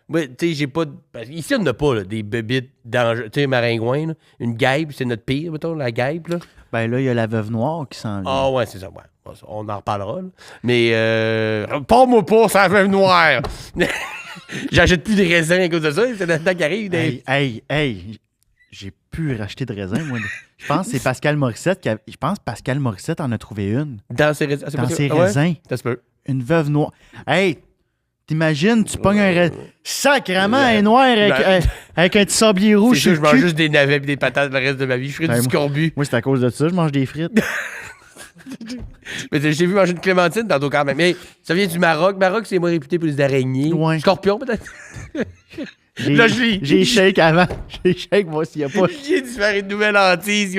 moi, tu sais, j'ai pas... Ici, on n'a pas là, des bébites dangereuses. Tu sais, maringouin, là. Une guêpe, c'est notre pire, mettons, la guêpe, là. Ben là, il y a la veuve noire qui s'en vient. Ah ouais, c'est ça, ouais. On en reparlera, là. Mais, pas-moi pas, ça veuve noire! J'achète plus de raisins à cause de ça, c'est le temps qui arrive. Hey, j'ai pu racheter de raisins, moi. Je pense que c'est Pascal Morissette Je pense que Pascal Morissette en a trouvé une. Dans ses raisins. Dans ses raisins. Ça se peut. Une veuve noire. Hey, t'imagines, tu pognes un raisin. Sacrément, un noir avec un petit sablier rouge. C'est sûr, je mange juste des navets et des patates le reste de ma vie. Je ferais du scorbut. Moi, c'est à cause de ça, je mange des frites. Mais j'ai vu manger une clémentine tantôt quand même. Mais ça vient du Maroc. Maroc, c'est moins réputé pour les araignées. Ouais. Scorpion, peut-être. J'ai shake avant. J'ai shake, moi, s'il n'y a pas. J'ai dû faire une nouvelle hantise.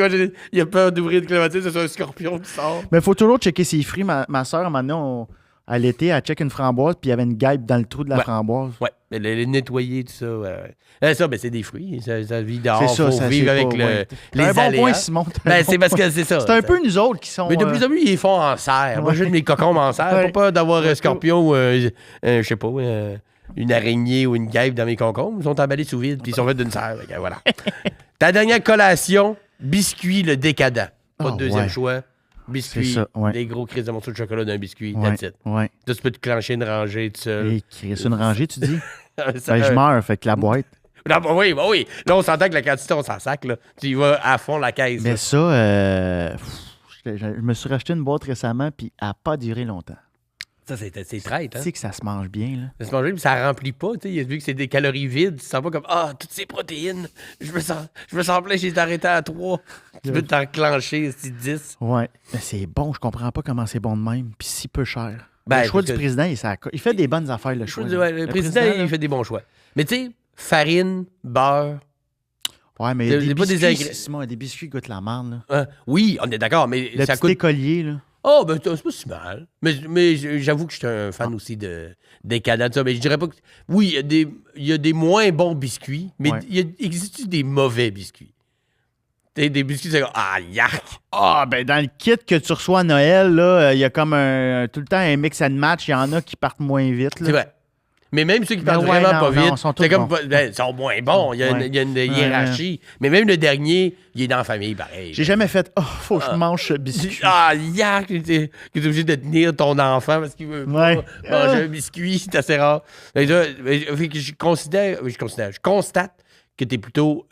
Il a peur d'ouvrir une clémentine, c'est un scorpion qui sort. Mais il faut toujours checker ses fruits. Ma soeur, à un moment donné, à l'été, elle check une framboise, puis il y avait une guêpe dans le trou de la framboise. Ouais, elle est nettoyée, tout ça. Ça, ben, c'est des fruits. Ça vit dehors. C'est ça, faut vivre avec les un bon aléas. point, Simon. C'est parce que c'est ça. C'est un peu nous autres qui sont... Mais de plus en plus, ils les font en serre. Moi, j'ai mes cocombes en serre. Pas peur d'avoir un scorpion ou, je sais pas, une araignée ou une guêpe dans mes concombres. Ils sont emballés sous vide, puis ils sont faits d'une serre. Voilà. Ta dernière collation, biscuit le décadent. Pas de deuxième choix. Biscuit, des gros crises de morceaux de chocolat d'un biscuit, that's it. Ouais. Là, tu peux te clencher une rangée tout seul. Et Chris, une rangée, tu dis? Je meurs, fait que la boîte. Non, oui. Là, on s'entend que la quantité, on s'en sac. Là. Tu y vas à fond la caisse. Mais là. Ça, je me suis racheté une boîte récemment, puis elle n'a pas duré longtemps. Ça, c'est traite. Hein? Tu sais que ça se mange bien, là. Ça se mange bien, mais ça remplit pas. Vu que c'est des calories vides, tu sens pas comme toutes ces protéines. Je me sens plein, j'ai arrêté à 3. Tu peux t'enclencher, c'est 10. Ouais. Mais c'est bon, je comprends pas comment c'est bon de même, puis si peu cher. Ben, le choix du président, il fait des bonnes affaires, le choix. Le président, il fait des bons choix. Mais tu sais, farine, beurre. Ouais, mais des biscuits, Simon, des biscuits goûtent la marde, là. Oui, on est d'accord, mais le ça petit écolier, là. Oh, ben, c'est pas si mal. Mais j'avoue que je suis un fan aussi de décadent, ça. Mais je dirais pas que. Oui, il y a des moins bons biscuits, mais il existe des mauvais biscuits? Des biscuits, c'est comme yark! Ben, dans le kit que tu reçois à Noël, là, il y a comme tout le temps un mix and match. Il y en a qui partent moins vite, là. C'est vrai. Mais même ceux qui partent vraiment pas vite, c'est comme ils sont moins bons. Il y a une hiérarchie. Mais même le dernier, il est dans la famille, pareil. J'ai jamais fait faut que je mange ce biscuit. Yark! Tu es obligé de tenir ton enfant parce qu'il veut pas manger un biscuit, c'est assez rare. Je constate que tu es plutôt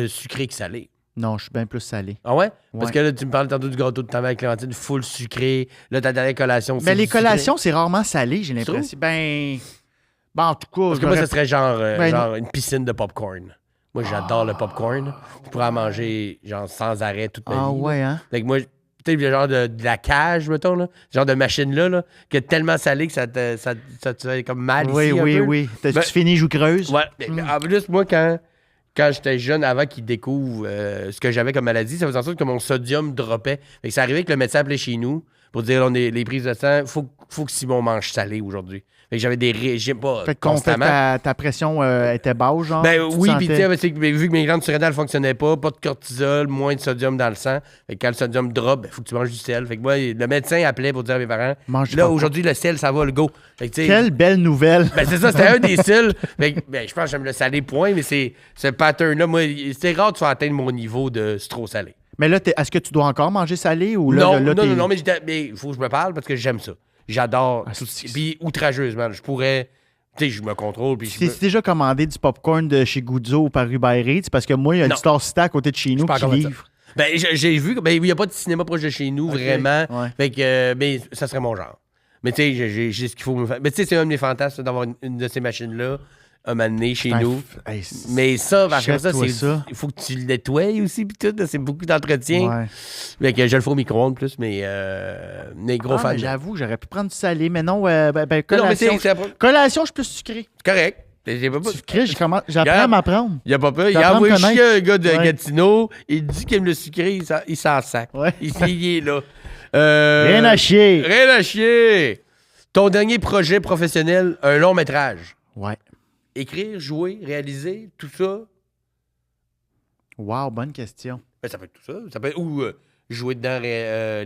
sucré que salé. Non, je suis bien plus salé. Ah ouais? Parce que là, tu me parles tantôt du gâteau de ta mère Clémentine, full sucré. Là, ta dernière collation, c'est les collations, c'est rarement salé, j'ai l'impression. En tout cas... Parce que moi, ça serait genre une piscine de popcorn. Moi, j'adore le popcorn. Je pourrais en manger genre sans arrêt toute ma vie. Ouais, hein? Fait que moi, tu sais, le genre de la cage, mettons, là. Ce genre de machine-là, qui est tellement salé que ça te fait comme mal ici. Oui. Tu finis joue creuse. Ouais. En plus, moi, quand j'étais jeune, avant qu'ils découvrent ce que j'avais comme maladie, ça faisait en sorte que mon sodium droppait. Fait que ça arrivait que le médecin appelait chez nous pour dire les prises de sang, faut que Simon mange salé aujourd'hui. Fait que j'avais des régimes pas constamment. Ta pression était basse, genre? Ben oui, puis tu sais, vu que mes glandes surrénales ne fonctionnaient pas de cortisol, moins de sodium dans le sang. Fait que quand le sodium drop, faut que tu manges du sel. Fait que moi, le médecin appelait pour dire à mes parents, là, aujourd'hui, le sel, ça va, le go. Fait que, quelle belle nouvelle! Ben c'est ça, c'était un des styles. Fait que, je pense que j'aime le salé, point, mais c'est ce pattern-là. Moi, c'est rare que tu vas atteindre mon niveau de c'est trop salé. Mais là, est-ce que tu dois encore manger salé ou là? Non, mais il faut que je me parle parce que j'aime ça. J'adore. Puis outrageusement, je pourrais. Tu sais, je me contrôle. Puis tu déjà commandé du popcorn de chez Guzzo ou par Uber Eats? Parce que moi, il y a une Star City à côté de chez nous qui livre. Ben, j'ai vu. Ben, il n'y a pas de cinéma proche de chez nous, vraiment. Ouais. Fait que, ben, ça serait mon genre. Mais tu sais, j'ai ce qu'il faut me faire. Mais tu sais, c'est un de mes fantasmes d'avoir une de ces machines-là. Un moment donné chez nous. Mais ça, parce que ça, il faut que tu le nettoies aussi, puis tout. C'est beaucoup d'entretien. Ouais. Fait que je le fais au micro-ondes plus, mais gros fan. J'avoue, j'aurais pu prendre du salé, mais non, collation. Collation, je suis plus sucré. Correct. Sucré, j'apprends à m'apprendre. Il n'y a pas peur. Il a envoyé chier un gars de Gatineau. Il dit qu'il aime le sucré, il s'en sac. Ouais. Il est là. Rien à chier. Rien à chier. Ton dernier projet professionnel, un long métrage. Ouais. Écrire, jouer, réaliser, tout ça? Wow, bonne question. Ben, ça peut être tout ça. Ça peut être, ou jouer dedans,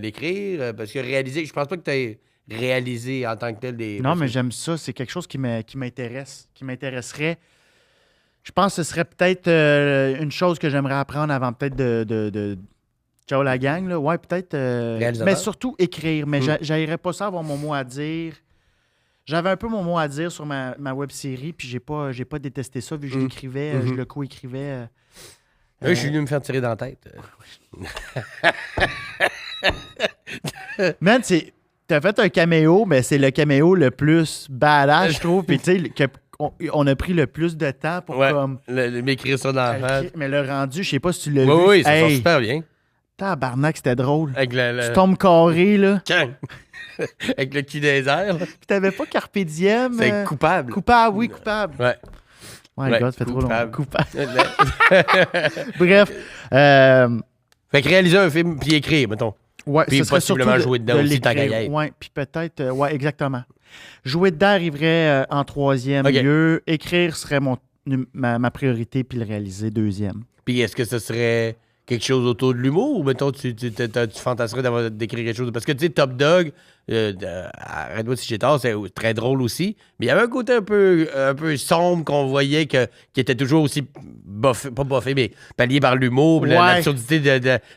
l'écrire. Parce que réaliser, je pense pas que tu aies réalisé en tant que tel des... Non, mais j'aime ça. C'est quelque chose qui m'intéresse, qui m'intéresserait. Je pense que ce serait peut-être une chose que j'aimerais apprendre avant peut-être de ciao la gang. Là. Ouais, peut-être. Mais surtout écrire. Mais j'aimerais pas ça avoir mon mot à dire. J'avais un peu mon mot à dire sur ma web série, puis j'ai pas détesté ça vu que je l'écrivais, je le co-écrivais. Je suis venu me faire tirer dans la tête. Man, t'as fait un caméo, mais c'est le caméo le plus badass, je trouve. Puis tu sais, on a pris le plus de temps pour comme... m'écrire ça dans la tête. Mais le rendu, je sais pas si tu l'as vu. Oui, ça sort super bien. Tabarnak, c'était drôle. Avec tu tombes carré, là. Avec le cul des airs. Puis t'avais pas Carpe Diem. C'est coupable. Coupable, oui, coupable. Ouais. My God, ça fait trop longtemps. Coupable. Bref. Fait que réaliser un film puis écrire, mettons. Ouais, puis possiblement jouer dedans aussi, tant qu'à y être. Ouais, puis peut-être... ouais, exactement. Jouer dedans arriverait en troisième lieu. Écrire serait ma priorité, puis le réaliser deuxième. Puis est-ce que ce serait... quelque chose autour de l'humour ou, mettons, tu fantasserais d'écrire quelque chose? Parce que, tu sais, Top Dog, arrête-moi si j'ai tort, c'est très drôle aussi, mais il y avait un côté un peu sombre qu'on voyait qui était toujours aussi pas boffé, mais pallié par l'humour, l'absurdité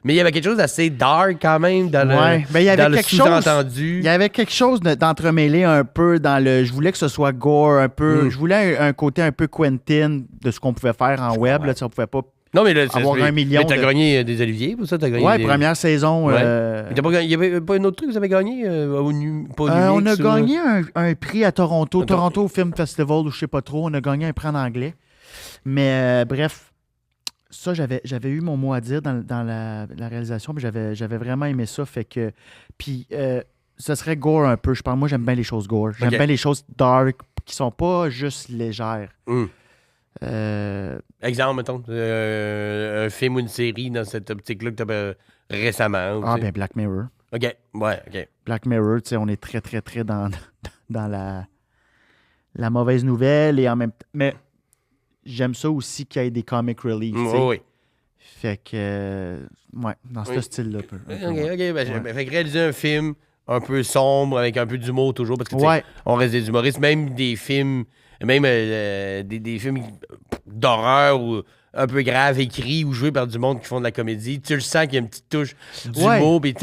Mais il y avait quelque chose d'assez dark quand même dans le sous-entendu. Il y avait quelque chose d'entremêlé un peu dans le... Je voulais que ce soit gore un peu. Je voulais un côté un peu Quentin de ce qu'on pouvait faire en web. Là, on pouvait pas... Non, mais là, avoir 1 million. Mais t'as gagné des Oliviers pour ça? Première saison. Il n'y avait pas un autre truc que vous avez gagné? On a gagné un prix à Toronto. Toronto Film Festival, ou je sais pas trop. On a gagné un prix en anglais. Mais bref, ça, j'avais eu mon mot à dire dans la réalisation. Puis j'avais vraiment aimé ça. Fait que... Puis, ce serait gore un peu. Moi, j'aime bien les choses gore. J'aime bien les choses dark qui sont pas juste légères. Exemple, mettons, un film ou une série dans cette optique-là que tu as récemment. Ben Black Mirror. OK, OK. Black Mirror, tu sais, on est très, très, très dans la mauvaise nouvelle et en même temps... Mais j'aime ça aussi qu'il y ait des comic relief, tu sais. Oui. Fait que, dans ce style-là. OK. Fait que réaliser un film un peu sombre, avec un peu d'humour toujours, parce que, tu sais, on reste des humoristes, même des films... Même des films d'horreur ou un peu graves, écrits ou joués par du monde qui font de la comédie. Tu le sens qu'il y a une petite touche d'humour. Puis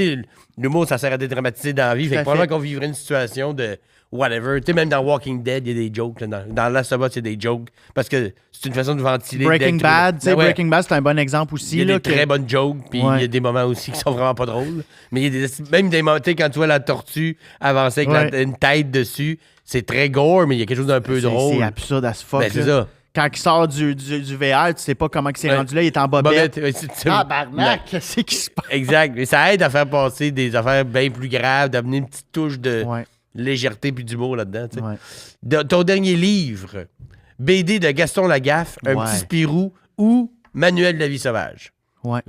l'humour, ça sert à dédramatiser dans la vie. Fait que probablement qu'on vivrait une situation de whatever. Tu sais, même dans Walking Dead, il y a des jokes. Là, dans Last of Us, il y a des jokes. Parce que c'est une façon de ventiler. Breaking Bad, Breaking Bad, c'est un bon exemple aussi. Il y a des très bonnes jokes. Puis il y a des moments aussi qui sont vraiment pas drôles. Mais il y a même des moments, quand tu vois la tortue avancer avec une tête dessus, c'est très gore, mais il y a quelque chose d'un peu drôle. C'est absurde as fuck. Ben, c'est ça. Quand il sort du VR, tu sais pas comment il s'est rendu là, il est en bobette. Tabarnak, qu'est-ce qui se passe? Exact. Mais ça aide à faire passer des affaires bien plus graves, d'amener une petite touche de légèreté puis d'humour là-dedans. Ton dernier livre, BD de Gaston Lagaffe, Un petit Spirou ou Manuel de la vie sauvage.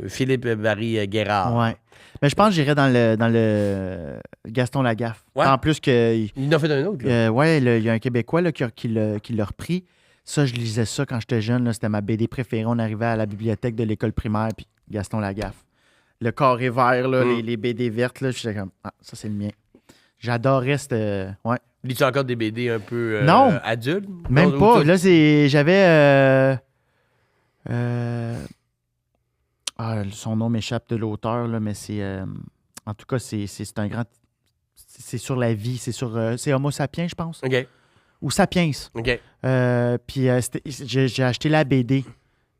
Philippe Barry Guérard. Ouais. Mais je pense que j'irais dans le Gaston Lagaffe. En plus que... Il en a fait un autre. Il y a un Québécois là, qui l'a repris. Ça, je lisais ça quand j'étais jeune. Là, c'était ma BD préférée. On arrivait à la bibliothèque de l'école primaire, puis Gaston Lagaffe. Le carré vert, là, les BD vertes, là, j'étais comme, ça, c'est le mien. J'adorais cette... Lis-tu encore des BD un peu adultes? Même pas. Là, j'avais... son nom m'échappe de l'auteur, là, mais c'est... en tout cas, c'est un grand... C'est sur la vie. C'est Homo sapiens, je pense. OK. Ou Sapiens. OK. Puis j'ai acheté la BD.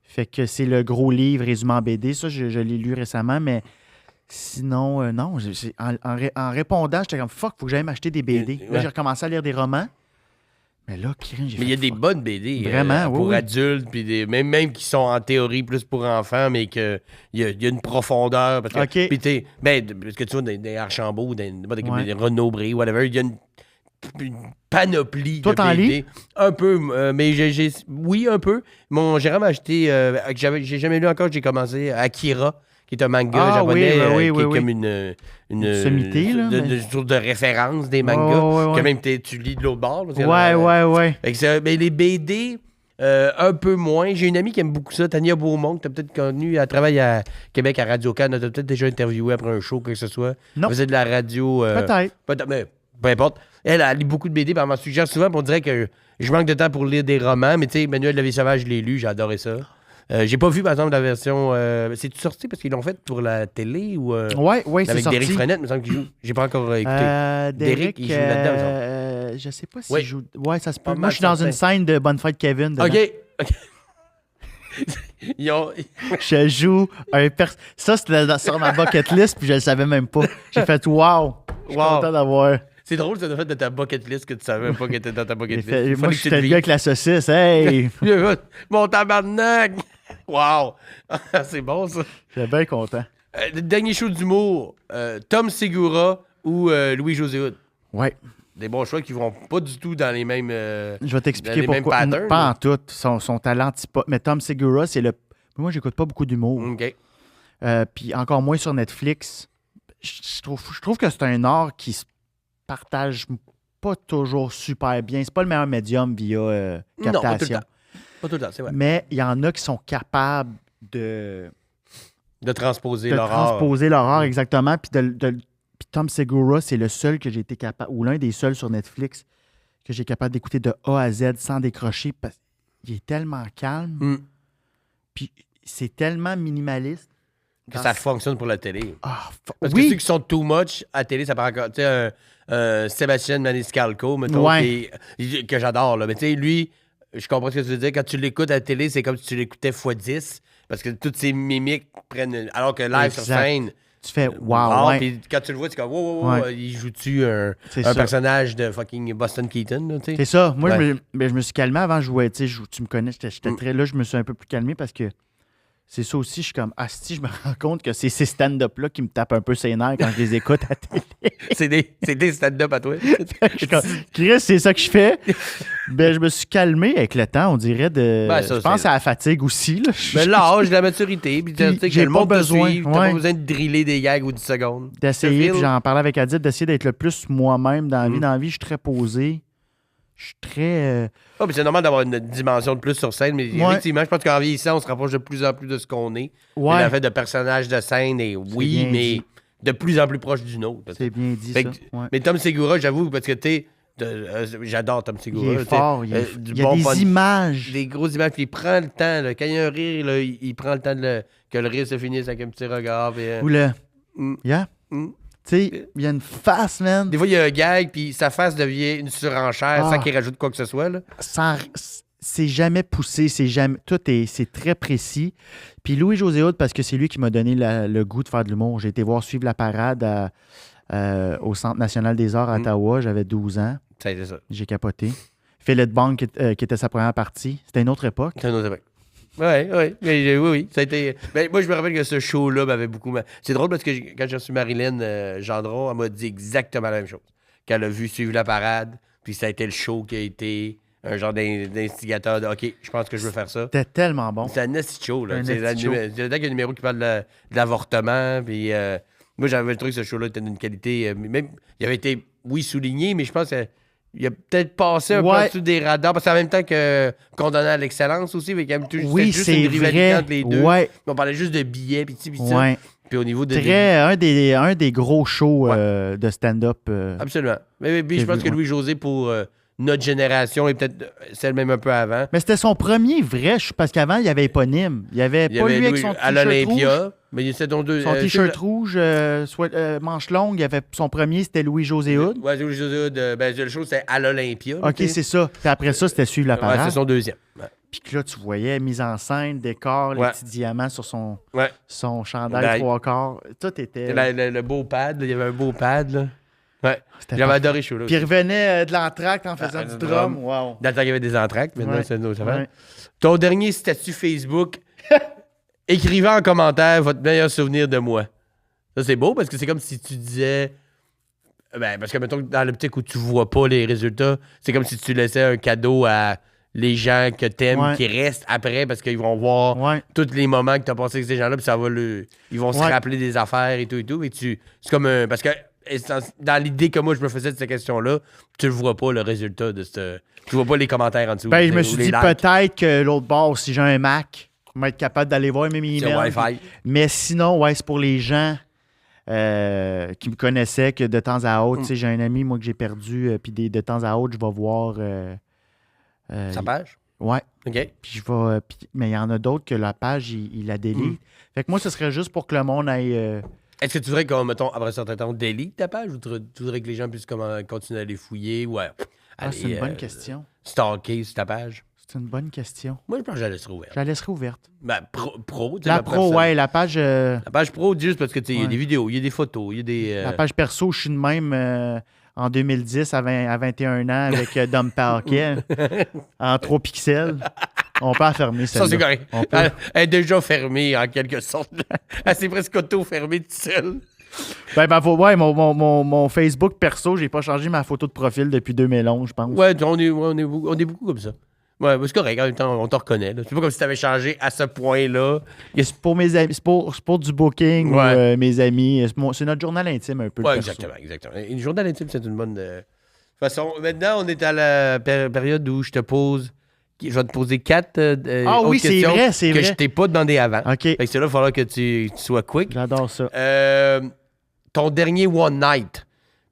Fait que c'est le gros livre résumé en BD. Ça, je l'ai lu récemment, mais sinon, non. En répondant, j'étais comme, fuck, faut que j'aille m'acheter des BD. Là, j'ai recommencé à lire des romans. Mais là, mais il y a des bonnes BD. Vraiment, pour adultes, puis même qui sont en théorie plus pour enfants, mais qu'il y a une profondeur. Parce que, puis parce que tu vois, des Archambault, des Renaud-Bré, whatever, il y a une panoplie de BD. Un peu, mais oui, un peu. Jérôme a acheté, j'ai jamais lu encore, j'ai commencé Akira, qui est un manga japonais qui est comme une sommité, là. Une sorte de référence des mangas. Que même tu lis de l'autre bord. Ouais. Mais les BD, un peu moins. J'ai une amie qui aime beaucoup ça, Tania Beaumont, que tu as peut-être connue. Elle travaille à Québec à Radio-Can. Tu as peut-être déjà interviewé après un show, que ce soit. Non. Elle faisait de la radio. Peut-être. Mais peu importe. Elle lit beaucoup de BD, puis elle m'en suggère souvent, puis on dirait que je manque de temps pour lire des romans. Mais tu sais, Manuel la Vie sauvage, je l'ai lu, j'ai adoré ça. J'ai pas vu, par exemple, la version... c'est-tu sorti parce qu'ils l'ont fait pour la télé ou... Ouais, c'est avec sorti. Derek Frenette, il me semble qu'il joue. J'ai pas encore écouté. Derek, il joue là-dedans, je sais pas s'il joue... Ouais, ça se peut. Pas Moi, je suis dans une scène de Bonne Fête Kevin. Dedans. OK. Je joue un Ça, c'était sur ma bucket list, puis je le savais même pas. J'ai fait « Wow! » Je suis content d'avoir... C'est drôle, ça, de fait de ta bucket list que tu savais pas qu'elle était dans ta bucket list. Moi, je suis le gars avec la saucisse. Hey! Mon tabarnak! Wow! C'est bon, ça. J'étais bien content. Le dernier show d'humour, Tom Segura ou Louis-José Hood? Ouais. Des bons choix qui vont pas du tout dans les mêmes je vais t'expliquer pourquoi. Pas en tout. Son talent antipode. Mais Tom Segura, c'est le... Moi, j'écoute pas beaucoup d'humour. OK. Puis encore moins sur Netflix. Je trouve que c'est un art qui se partage pas toujours super bien. C'est pas le meilleur médium via captation. Non, pas tout le temps, c'est vrai. Mais il y en a qui sont capables de transposer l'horreur. Transposer l'horreur, exactement. Puis puis Tom Segura, c'est le seul que j'ai été capable, ou l'un des seuls sur Netflix, que j'ai capable d'écouter de A à Z sans décrocher, parce qu'il est tellement calme. Puis c'est tellement minimaliste. Que ça fonctionne pour la télé. Parce que ceux qui sont too much à la télé, ça paraît encore. Tu sais, Sébastien Maniscalco, mettons, que j'adore, là. Mais tu sais, lui, je comprends ce que tu veux dire. Quand tu l'écoutes à la télé, c'est comme si tu l'écoutais x10. Parce que toutes ces mimiques prennent. Alors que live sur scène. Tu fais wow. Puis quand tu le vois, c'est comme wow, il joue-tu un personnage de fucking Boston Keaton, là, tu sais? C'est ça. Moi, je me suis calmé avant de jouer. Tu me connais, j'étais très. Là, je me suis un peu plus calmé parce que c'est ça aussi. Je suis comme, si je me rends compte que c'est ces stand-up-là qui me tapent un peu ses nerfs quand je les écoute à télé. c'est des stand-up à toi. Chris, c'est ça que je fais. Je me suis calmé avec le temps, on dirait. Je pense à la fatigue aussi. L'âge, la maturité. Puis j'ai le pas monde besoin. T'as pas besoin de driller des gags ou 10 secondes. D'essayer, puis j'en parlais avec Adib, d'essayer d'être le plus moi-même dans la vie. Dans la vie, je suis très posé. Je suis très... puis c'est normal d'avoir une dimension de plus sur scène, mais effectivement, je pense qu'en vieillissant, on se rapproche de plus en plus de ce qu'on est. Ouais. Le fait de personnage de scène, mais de plus en plus proche du nôtre. C'est bien dit, ça. Mais Tom Segura, j'avoue, parce que j'adore Tom Segura. Il est fort. Il y a des images. Des grosses images. Puis il prend le temps. Là, quand il y a un rire, là, il prend le temps que le rire se finisse avec un petit regard. Puis, ou le... Tu sais, il y a une face, man. Des fois, il y a un gag, puis sa face devient une surenchère sans qu'il rajoute quoi que ce soit. Là. C'est jamais poussé, c'est très précis. Puis Louis-José Hood, parce que c'est lui qui m'a donné le goût de faire de l'humour. J'ai été suivre la parade au Centre national des arts à Ottawa. J'avais 12 ans. C'est ça. J'ai capoté. Philippe Bang, qui était sa première partie. C'était une autre époque. C'était une autre époque. Oui. Ça a été... moi, je me rappelle que ce show-là m'avait beaucoup... C'est drôle parce que quand j'ai reçu Marilyn Gendron, elle m'a dit exactement la même chose. Qu'elle a vu suivre la parade, puis ça a été le show qui a été un genre d'instigateur de « OK, je pense que je veux faire ça ». C'était tellement bon. C'est un nasty show, là. C'est un numéro qui parle de l'avortement, puis... moi, j'avais trouvé que ce show-là était d'une qualité... même, il avait été, souligné, mais je pense que... Il a peut-être passé un peu en dessous des radars, parce qu'en même temps que condamné à l'excellence aussi, il y avait quand même juste une rivalité entre les deux. On parlait juste de billets, puis ça. Puis au niveau de... un des gros shows de stand-up. Absolument. Mais je pense que Louis-José, pour notre génération, et peut-être celle même un peu avant... Mais c'était son premier vrai, parce qu'avant, il y avait éponyme. Il y avait pas lui avec son t-shirt à l'Olympia. Rouge. Mais c'était donc deux... Son t-shirt rouge, manche longue, il avait son premier, c'était Louis-José Hood. Oui, Louis-José Hood. Le show, c'était à l'Olympia. OK, c'est ça. Puis après ça, c'était suivre la parade. C'est son deuxième. Puis que là, tu voyais mise en scène, décor, les petits diamants sur son chandail 3/4. Tout était... Le beau pad, il y avait un beau pad, là. Ouais, j'avais adoré ce show-là. Puis il revenait de l'entracte en faisant du drum. Wow. Dans le temps, il y avait des entractes, maintenant, c'est une autre affaire. Ton dernier statut Facebook, écrivez en commentaire votre meilleur souvenir de moi. Ça, c'est beau parce que c'est comme si tu disais... parce que, mettons, dans l'optique où tu vois pas les résultats, c'est comme si tu laissais un cadeau à les gens que t'aimes qui restent après parce qu'ils vont voir tous les moments que t'as passé avec ces gens-là, puis ça va ils vont se rappeler des affaires et tout. Et c'est comme parce que dans l'idée que moi je me faisais de cette question-là, tu ne vois pas le résultat de ce. Tu vois pas les commentaires en dessous. Je me suis dit peut-être que l'autre bord, si j'ai un Mac, je vais être capable d'aller voir mes emails. C'est Wi-Fi. Mais sinon, c'est pour les gens qui me connaissaient que de temps à autre, j'ai un ami moi que j'ai perdu, puis de temps à autre, je vais voir. Sa page? Ouais. OK. Puis je vais. Mais il y en a d'autres que la page, il la délite. Fait que moi, ce serait juste pour que le monde aille. Est-ce que tu voudrais qu'on, mettons, après un certain temps, délite ta page ou tu voudrais que les gens puissent continuer à les fouiller ou c'est une bonne question. Stalker sur ta page? C'est une bonne question. Moi, je pense que je la laisserai ouverte. Je la laisserai ouverte. Ben, pro, la pro, la page... La page pro, juste parce que, il y a des vidéos, il y a des photos, il y a des... La page perso, je suis de même en 2010 à 21 ans avec Dom Parquet en 3 pixels. On peut la fermer, celle-là. Ça, c'est correct. Elle est déjà fermée, en quelque sorte. Elle s'est presque auto-fermée toute seule. Mon Facebook perso, j'ai pas changé ma photo de profil depuis 2011, je pense. Ouais, on est beaucoup comme ça. Ouais, c'est correct. En même temps, on te reconnaît. C'est pas comme si t'avais changé à ce point-là. C'est pour mes amis, c'est pour du booking ou mes amis. C'est notre journal intime un peu. Ouais, exactement. Une journal intime, c'est une bonne façon. Maintenant, on est à la période où je te pose... Je vais te poser 4 questions que je t'ai pas demandé avant. OK. Fait que c'est là, il va falloir que tu sois quick. J'adore ça. Ton dernier One Night.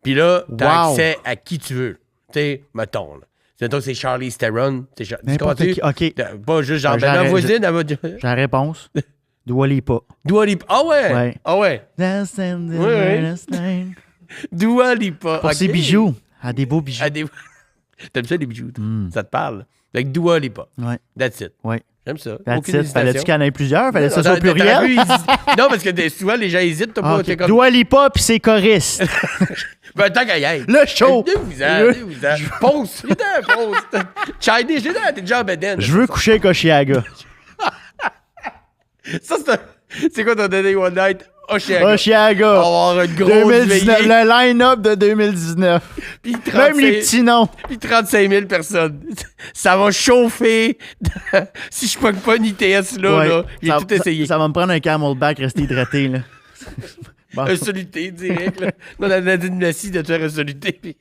Puis là, t'as accès à qui tu veux. Tu sais, mettons. Mettons que c'est Charlize Theron. N'importe qui. OK. Pas juste genre, ma voisine, elle va... J'ai la réponse. Dua Lipa. Dua Lipa. Ah ouais? Ah ouais. Dua Lipa. Pour ses bijoux. À des beaux bijoux. T'aimes ça, les bijoux? Ça te parle? Avec Dua Lipa. Ouais. That's it. Ouais. J'aime ça. That's it. Fallait-tu qu'il y en ait plusieurs? Fallait ça soit pluriel? Non, parce que souvent, les gens hésitent. Comme... Dua Lipa puis ses choristes. Ben, tant qu'à y être. Le show! Je pose. J'ai un post. Chidey, t'es déjà en bedaine. Je veux coucher avec Oshiaga. Ça, c'est quoi ton dernier One Night? Oshiaga. On va avoir une grosse 2019, le line-up de 2019. Puis même les petits noms. Puis 35 000 personnes. Ça va chauffer. Si je pogne pas une ITS là, j'ai tout essayé. Ça va me prendre un Camelback, rester hydraté. Là. Un soluté, direct. Là. Non, Nadine Massy de faire un soluté. Puis...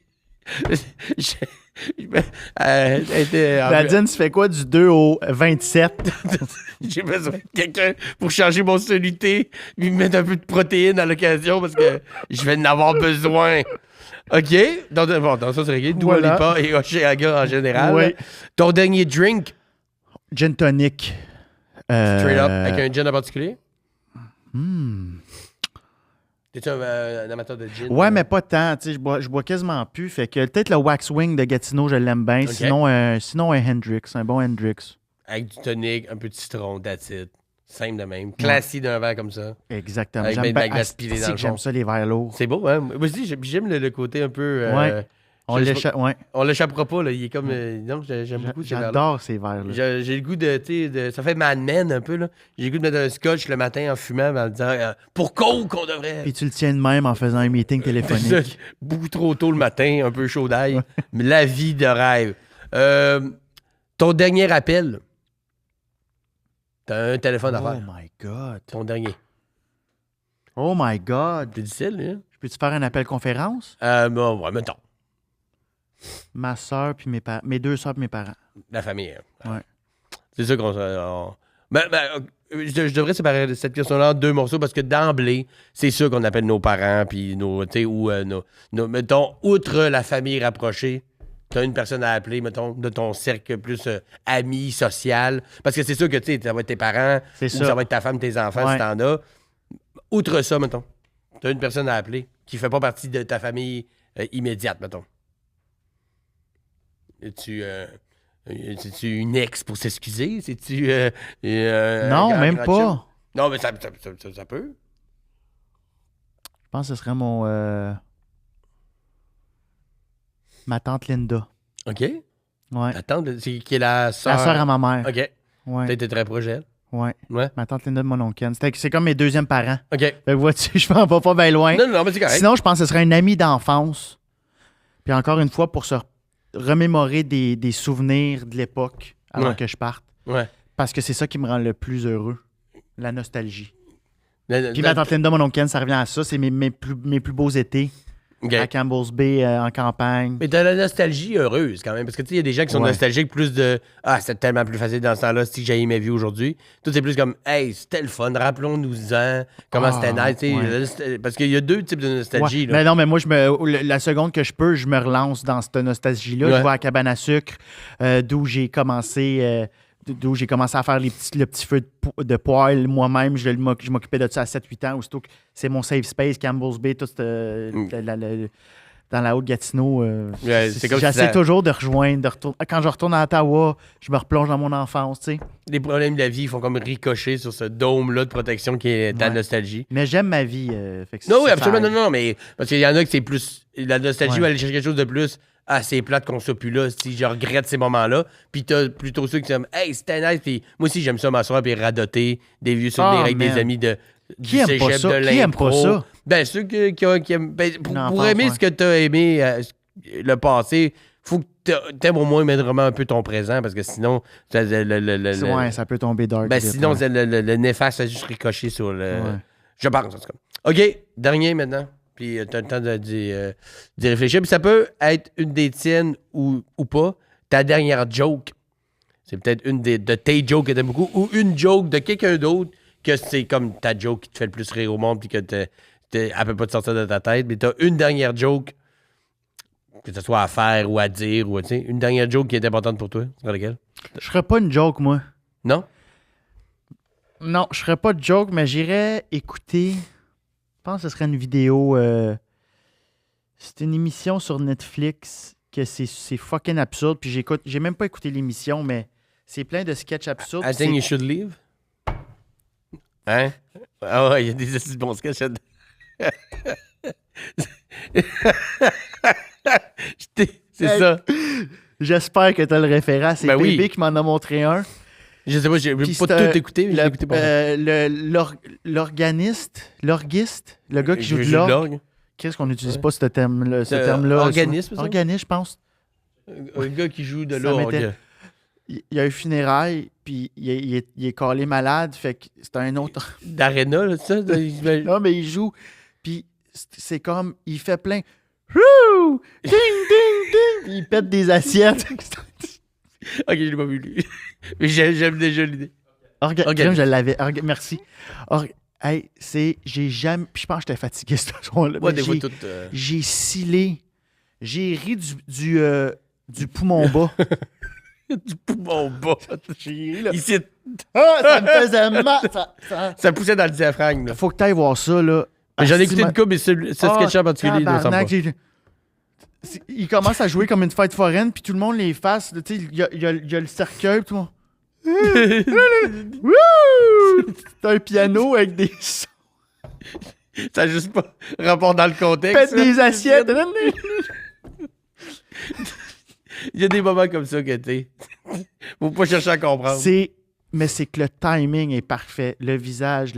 Nadine, tu fais quoi du 2 au 27? J'ai besoin de quelqu'un pour changer mon soluté puis me mettre un peu de protéines à l'occasion parce que je vais en avoir besoin. OK? Donc ça, c'est réglé. Dua Lipa et Oshiaga en général. Oui. Ton dernier drink? Gin tonic. Straight up, avec un gin en particulier? T'es-tu un amateur de gin? Ouais, mais pas tant. Je bois quasiment plus. Fait que peut-être le Waxwing de Gatineau, je l'aime bien. Okay. Sinon, un Hendrix, un bon Hendrix. Avec du tonic, un peu de citron, that's it. Simple de même. Classique d'un verre comme ça. Exactement. Avec de la glace pilée dans le fond. J'aime ça, les verres lourds. C'est beau, hein? Moi aussi, j'aime le côté un peu... On l'échappera pas, là. Il est comme... non, j'aime beaucoup ces verres-là. J'adore ces verres-là. J'ai le goût de... Ça fait Mad Men, un peu, là. J'ai le goût de mettre un scotch le matin en fumant, en disant pour Coke, on devrait... Puis tu le tiens de même en faisant un meeting téléphonique. Beaucoup trop tôt le matin, un peu chaud d'ail. Mais la vie de rêve. Ton dernier appel... T'as un téléphone à faire. Oh my God. Ton dernier. Oh my God. C'est difficile, hein? Peux-tu faire un appel conférence? Bon, ouais, mettons. Ma soeur puis mes 2 soeurs puis mes parents. La famille. Ouais. C'est sûr qu'on... je devrais séparer cette question-là en 2 morceaux parce que d'emblée, c'est sûr qu'on appelle nos parents puis mettons, outre la famille rapprochée, t'as une personne à appeler, mettons, de ton cercle plus ami, social. Parce que c'est sûr que, tu sais, ça va être tes parents, ou ça va être ta femme, tes enfants, si t'en as. Outre ça, mettons, t'as une personne à appeler qui fait pas partie de ta famille immédiate, mettons. C'est-tu une ex pour s'excuser? C'est-tu... non, même pas. Non, mais ça peut. Je pense que ce serait ma tante Linda. OK. Ouais. Ta tante, c'est qui est la sœur? La sœur à ma mère. OK. Ouais. T'as été très proche d'elle? Ouais. Ma tante Linda de mon oncle. C'est comme mes 2e parents. OK. Fait que vois-tu, je m'en vais pas bien loin. Non, mais c'est correct. Sinon, je pense que ce serait un ami d'enfance. Puis encore une fois, pour se remémorer des souvenirs de l'époque avant que je parte. Ouais. Parce que c'est ça qui me rend le plus heureux. La nostalgie. Puis ma tante Linda, mon oncle Ken, ça revient à ça. C'est mes plus beaux étés. À Campbell's Bay, en campagne. Mais t'as la nostalgie heureuse quand même. Parce que tu sais, il y a des gens qui sont nostalgiques plus de c'était tellement plus facile dans ce temps-là si j'ai ma vie aujourd'hui. Tout c'est plus comme hey, c'était le fun, rappelons-nous-en comment c'était nice. Parce qu'il y a deux types de nostalgie. Là. Mais non, mais moi, la seconde que je peux, je me relance dans cette nostalgie-là. Je vais à Cabane à sucre, d'où j'ai commencé à faire le petit feu de poêle moi-même. Je m'occupais de ça à 7-8 ans. Aussitôt que c'est mon safe space, Campbell's Bay, tout dans la Haute-Gatineau. J'essaie toujours de rejoindre, quand je retourne à Ottawa, je me replonge dans mon enfance. T'sais. Les problèmes de la vie font comme ricocher sur ce dôme-là de protection qui est ta nostalgie. Mais j'aime ma vie. Oui, absolument. Non, mais parce qu'il y en a que c'est plus... La nostalgie va aller chercher quelque chose de plus... c'est plate qu'on soit plus là, si je regrette ces moments-là. Puis t'as plutôt ceux qui disent hey, c'était nice. Puis moi aussi, j'aime ça m'asseoir et radoter des vieux souvenirs avec des amis du cégep, de l'impro. Qui aime pas ça? Ben, ceux qui aiment. Ben, pour aimer ce que t'as aimé le passé, faut que t'aimes au moins mettre vraiment un peu ton présent parce que sinon. Ça peut tomber dark. Ben, sinon, le néfaste va juste ricocher sur le. Ouais. Je pense, en tout cas. OK, dernier maintenant. Puis t'as le temps d'y réfléchir. Puis ça peut être une des tiennes ou pas. Ta dernière joke, c'est peut-être une de tes jokes que t'aimes beaucoup ou une joke de quelqu'un d'autre que c'est comme ta joke qui te fait le plus rire au monde puis que elle peut pas te sortir de ta tête. Mais t'as une dernière joke, que ce soit à faire ou à dire, ou une dernière joke qui est importante pour toi. C'est laquelle? Je ferais pas une joke, moi. Non? Non, je ferais pas de joke, mais j'irais écouter... Je pense que ce serait une vidéo. C'est une émission sur Netflix que c'est fucking absurde. Puis j'ai même pas écouté l'émission, mais c'est plein de sketchs absurdes. I think you should leave. Hein? Ah ouais, il y a des bons sketchs. C'est ça. J'espère que tu as le référent. C'est Bébé qui m'en a montré un. Je sais pas, j'ai pas tout écouté, mais j'ai écouté pas. L'orguiste, le gars qui joue de l'orgue. Qu'est-ce qu'on n'utilise pas ce terme-là? Organisme, organisme, je pense. Un gars qui joue de l'orgue. Il y a un funérail, puis il est collé malade, fait que c'est un autre... D'Arena, là, ça? Non, mais il joue, puis c'est comme, il fait plein... Wouh! Ding, ding, ding! Il pète des assiettes. Ok, je l'ai pas vu, lui. Mais j'aime déjà l'idée. Je l'avais. Merci. J'ai jamais... Puis je pense que j'étais fatigué ce soir-là. Ouais, j'ai scellé. J'ai ri du poumon bas. Du poumon bas. J'ai ri, là. Ici. Ça me faisait mal. Ça poussait dans le diaphragme, là. Faut que tu ailles voir ça, là. J'en ai écouté une couple, mais ce sketch en particulier, il ne semble pas. Il commence à jouer comme une fête foraine, puis tout le monde les fasse. Tu sais, il y a le cercueil, tout le monde. C'est un piano avec des sons. Ça n'a juste pas rapport dans le contexte. Pète des assiettes. Il y a des moments comme ça que tu faut pas chercher à comprendre. Mais c'est que le timing est parfait. Le visage,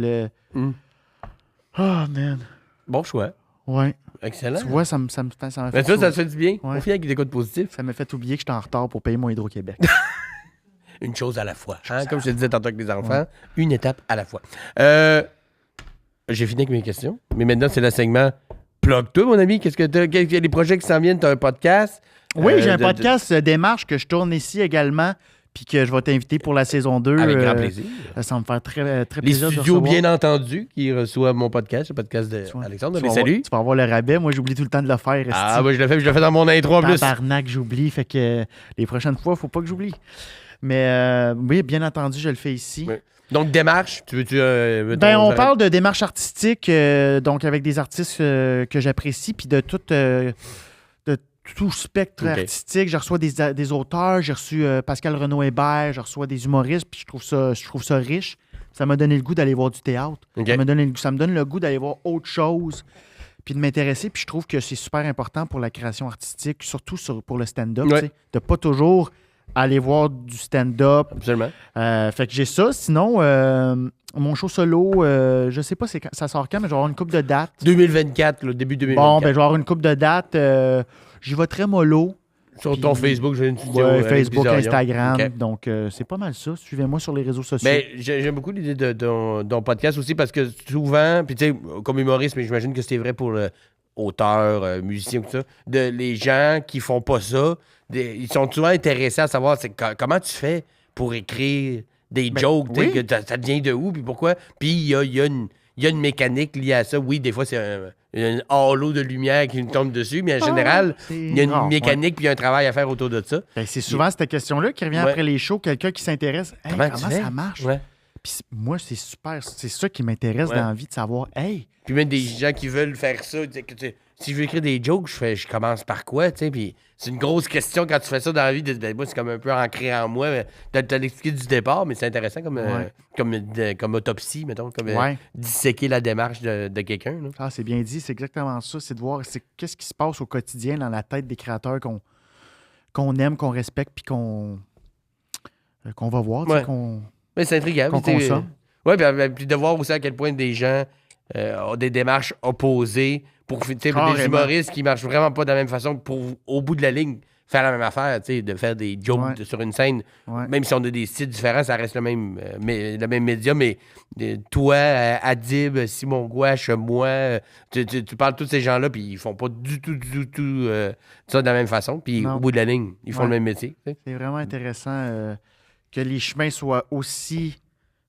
Oh, man. Bon choix. Ouais. Excellent. Tu vois, ça me fait... Mais toi, ça te fait du bien? Ouais. On fait avec des écoutes positifs. Ça m'a fait oublier que j'étais en retard pour payer mon Hydro-Québec. Une chose à la fois. Comme je te disais tantôt avec les enfants, une étape à la fois. J'ai fini avec mes questions. Mais maintenant, c'est le segment Plug-toi, mon ami. Qu'est-ce que tu as? Les projets qui s'en viennent? Tu as un podcast? Oui, j'ai un podcast Démarche que je tourne ici également. Puis que je vais t'inviter pour la saison 2. Avec grand plaisir. Ça va me faire très, très plaisir. Les studios, bien entendu, qui reçoivent mon podcast, le podcast d'Alexandre. Salut. Tu vas avoir le rabais. Moi, j'oublie tout le temps de le faire. Moi, je le fais dans mon intro en plus. Tabarnak, j'oublie. Fait que les prochaines fois, il ne faut pas que j'oublie. Mais oui, bien entendu, je le fais ici. Oui. Donc, démarche, tu veux-tu... on parle de démarche artistique, donc avec des artistes que j'apprécie, puis de tout spectre artistique. Je reçois des auteurs, j'ai reçu Pascal Renaud-Hébert, je reçois des humoristes, puis je trouve ça riche. Ça m'a donné le goût d'aller voir du théâtre. Okay. Ça me donne le goût d'aller voir autre chose, puis de m'intéresser. Puis je trouve que c'est super important pour la création artistique, surtout pour le stand-up, de pas toujours aller voir du stand-up. Absolument. Fait que j'ai ça. Sinon, mon show solo, je sais pas ça sort quand, mais je vais avoir une couple de dates. 2024, le début 2024. Bon, ben je vais avoir une couple de dates. J'y vais très mollo. Sur ton Facebook, j'ai une studio. Facebook, Instagram. Okay. Donc, c'est pas mal ça. Suivez-moi sur les réseaux sociaux. Mais j'aime beaucoup l'idée de ton podcast aussi parce que souvent, puis tu sais, comme humoriste, mais j'imagine que c'était vrai pour auteurs, musiciens, tout ça, les gens qui font pas ça, ils sont souvent intéressés à savoir comment tu fais pour écrire des jokes, oui. Ça vient de où, puis pourquoi. Puis il y a une mécanique liée à ça. Oui, des fois, c'est un halo de lumière qui nous tombe dessus, mais en général, il y a une mécanique puis un travail à faire autour de ça. Ben, c'est souvent cette question-là qui revient après les shows, quelqu'un qui s'intéresse. Hey, comment ça marche? Ouais. Puis moi, c'est super. C'est ça qui m'intéresse dans la vie, de savoir, hey. Puis même des gens qui veulent faire ça, si je veux écrire des jokes, je commence par quoi, tu sais, puis c'est une grosse question quand tu fais ça dans la vie, moi, c'est comme un peu ancré en moi, t'as l'expliqué du départ, mais c'est intéressant comme autopsie, mettons, comme disséquer la démarche de quelqu'un. Là. Ah, c'est bien dit, c'est exactement ça, c'est de voir qu'est-ce qui se passe au quotidien dans la tête des créateurs qu'on aime, qu'on respecte, puis qu'on va voir, qu'on c'est intriguant. Qu'on consomme. Oui, puis de voir aussi à quel point des gens ont des démarches opposées pour des humoristes qui marchent vraiment pas de la même façon pour, au bout de la ligne, faire la même affaire, de faire des jokes sur une scène. Même si on a des styles différents, ça reste le même média, mais toi, Adib, Simon Gouache, moi, tu parles de tous ces gens-là, puis ils font pas du tout ça de la même façon, puis au bout de la ligne, ils font le même métier. C'est vraiment intéressant que les chemins soient aussi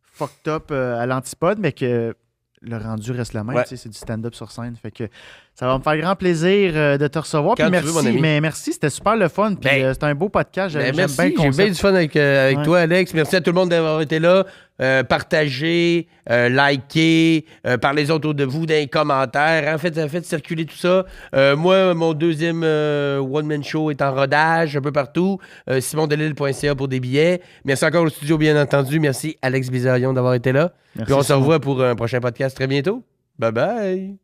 fucked up à l'antipode, mais que le rendu reste le même. C'est du stand-up sur scène. Fait que ça va me faire grand plaisir de te recevoir. Puis merci, mon ami. Mais merci, c'était super le fun. Puis c'était un beau podcast. J'aime bien le concept. J'ai bien du fun avec toi, Alex. Merci à tout le monde d'avoir été là. Partagez, likez, parlez autour de vous dans les commentaires. En fait, faites circuler tout ça. Moi, mon deuxième one-man show est en rodage un peu partout. SimonDelille.ca pour des billets. Merci encore au studio, bien entendu. Merci, Alex Bizarion, d'avoir été là. Merci, puis on se revoit pour un prochain podcast très bientôt. Bye bye.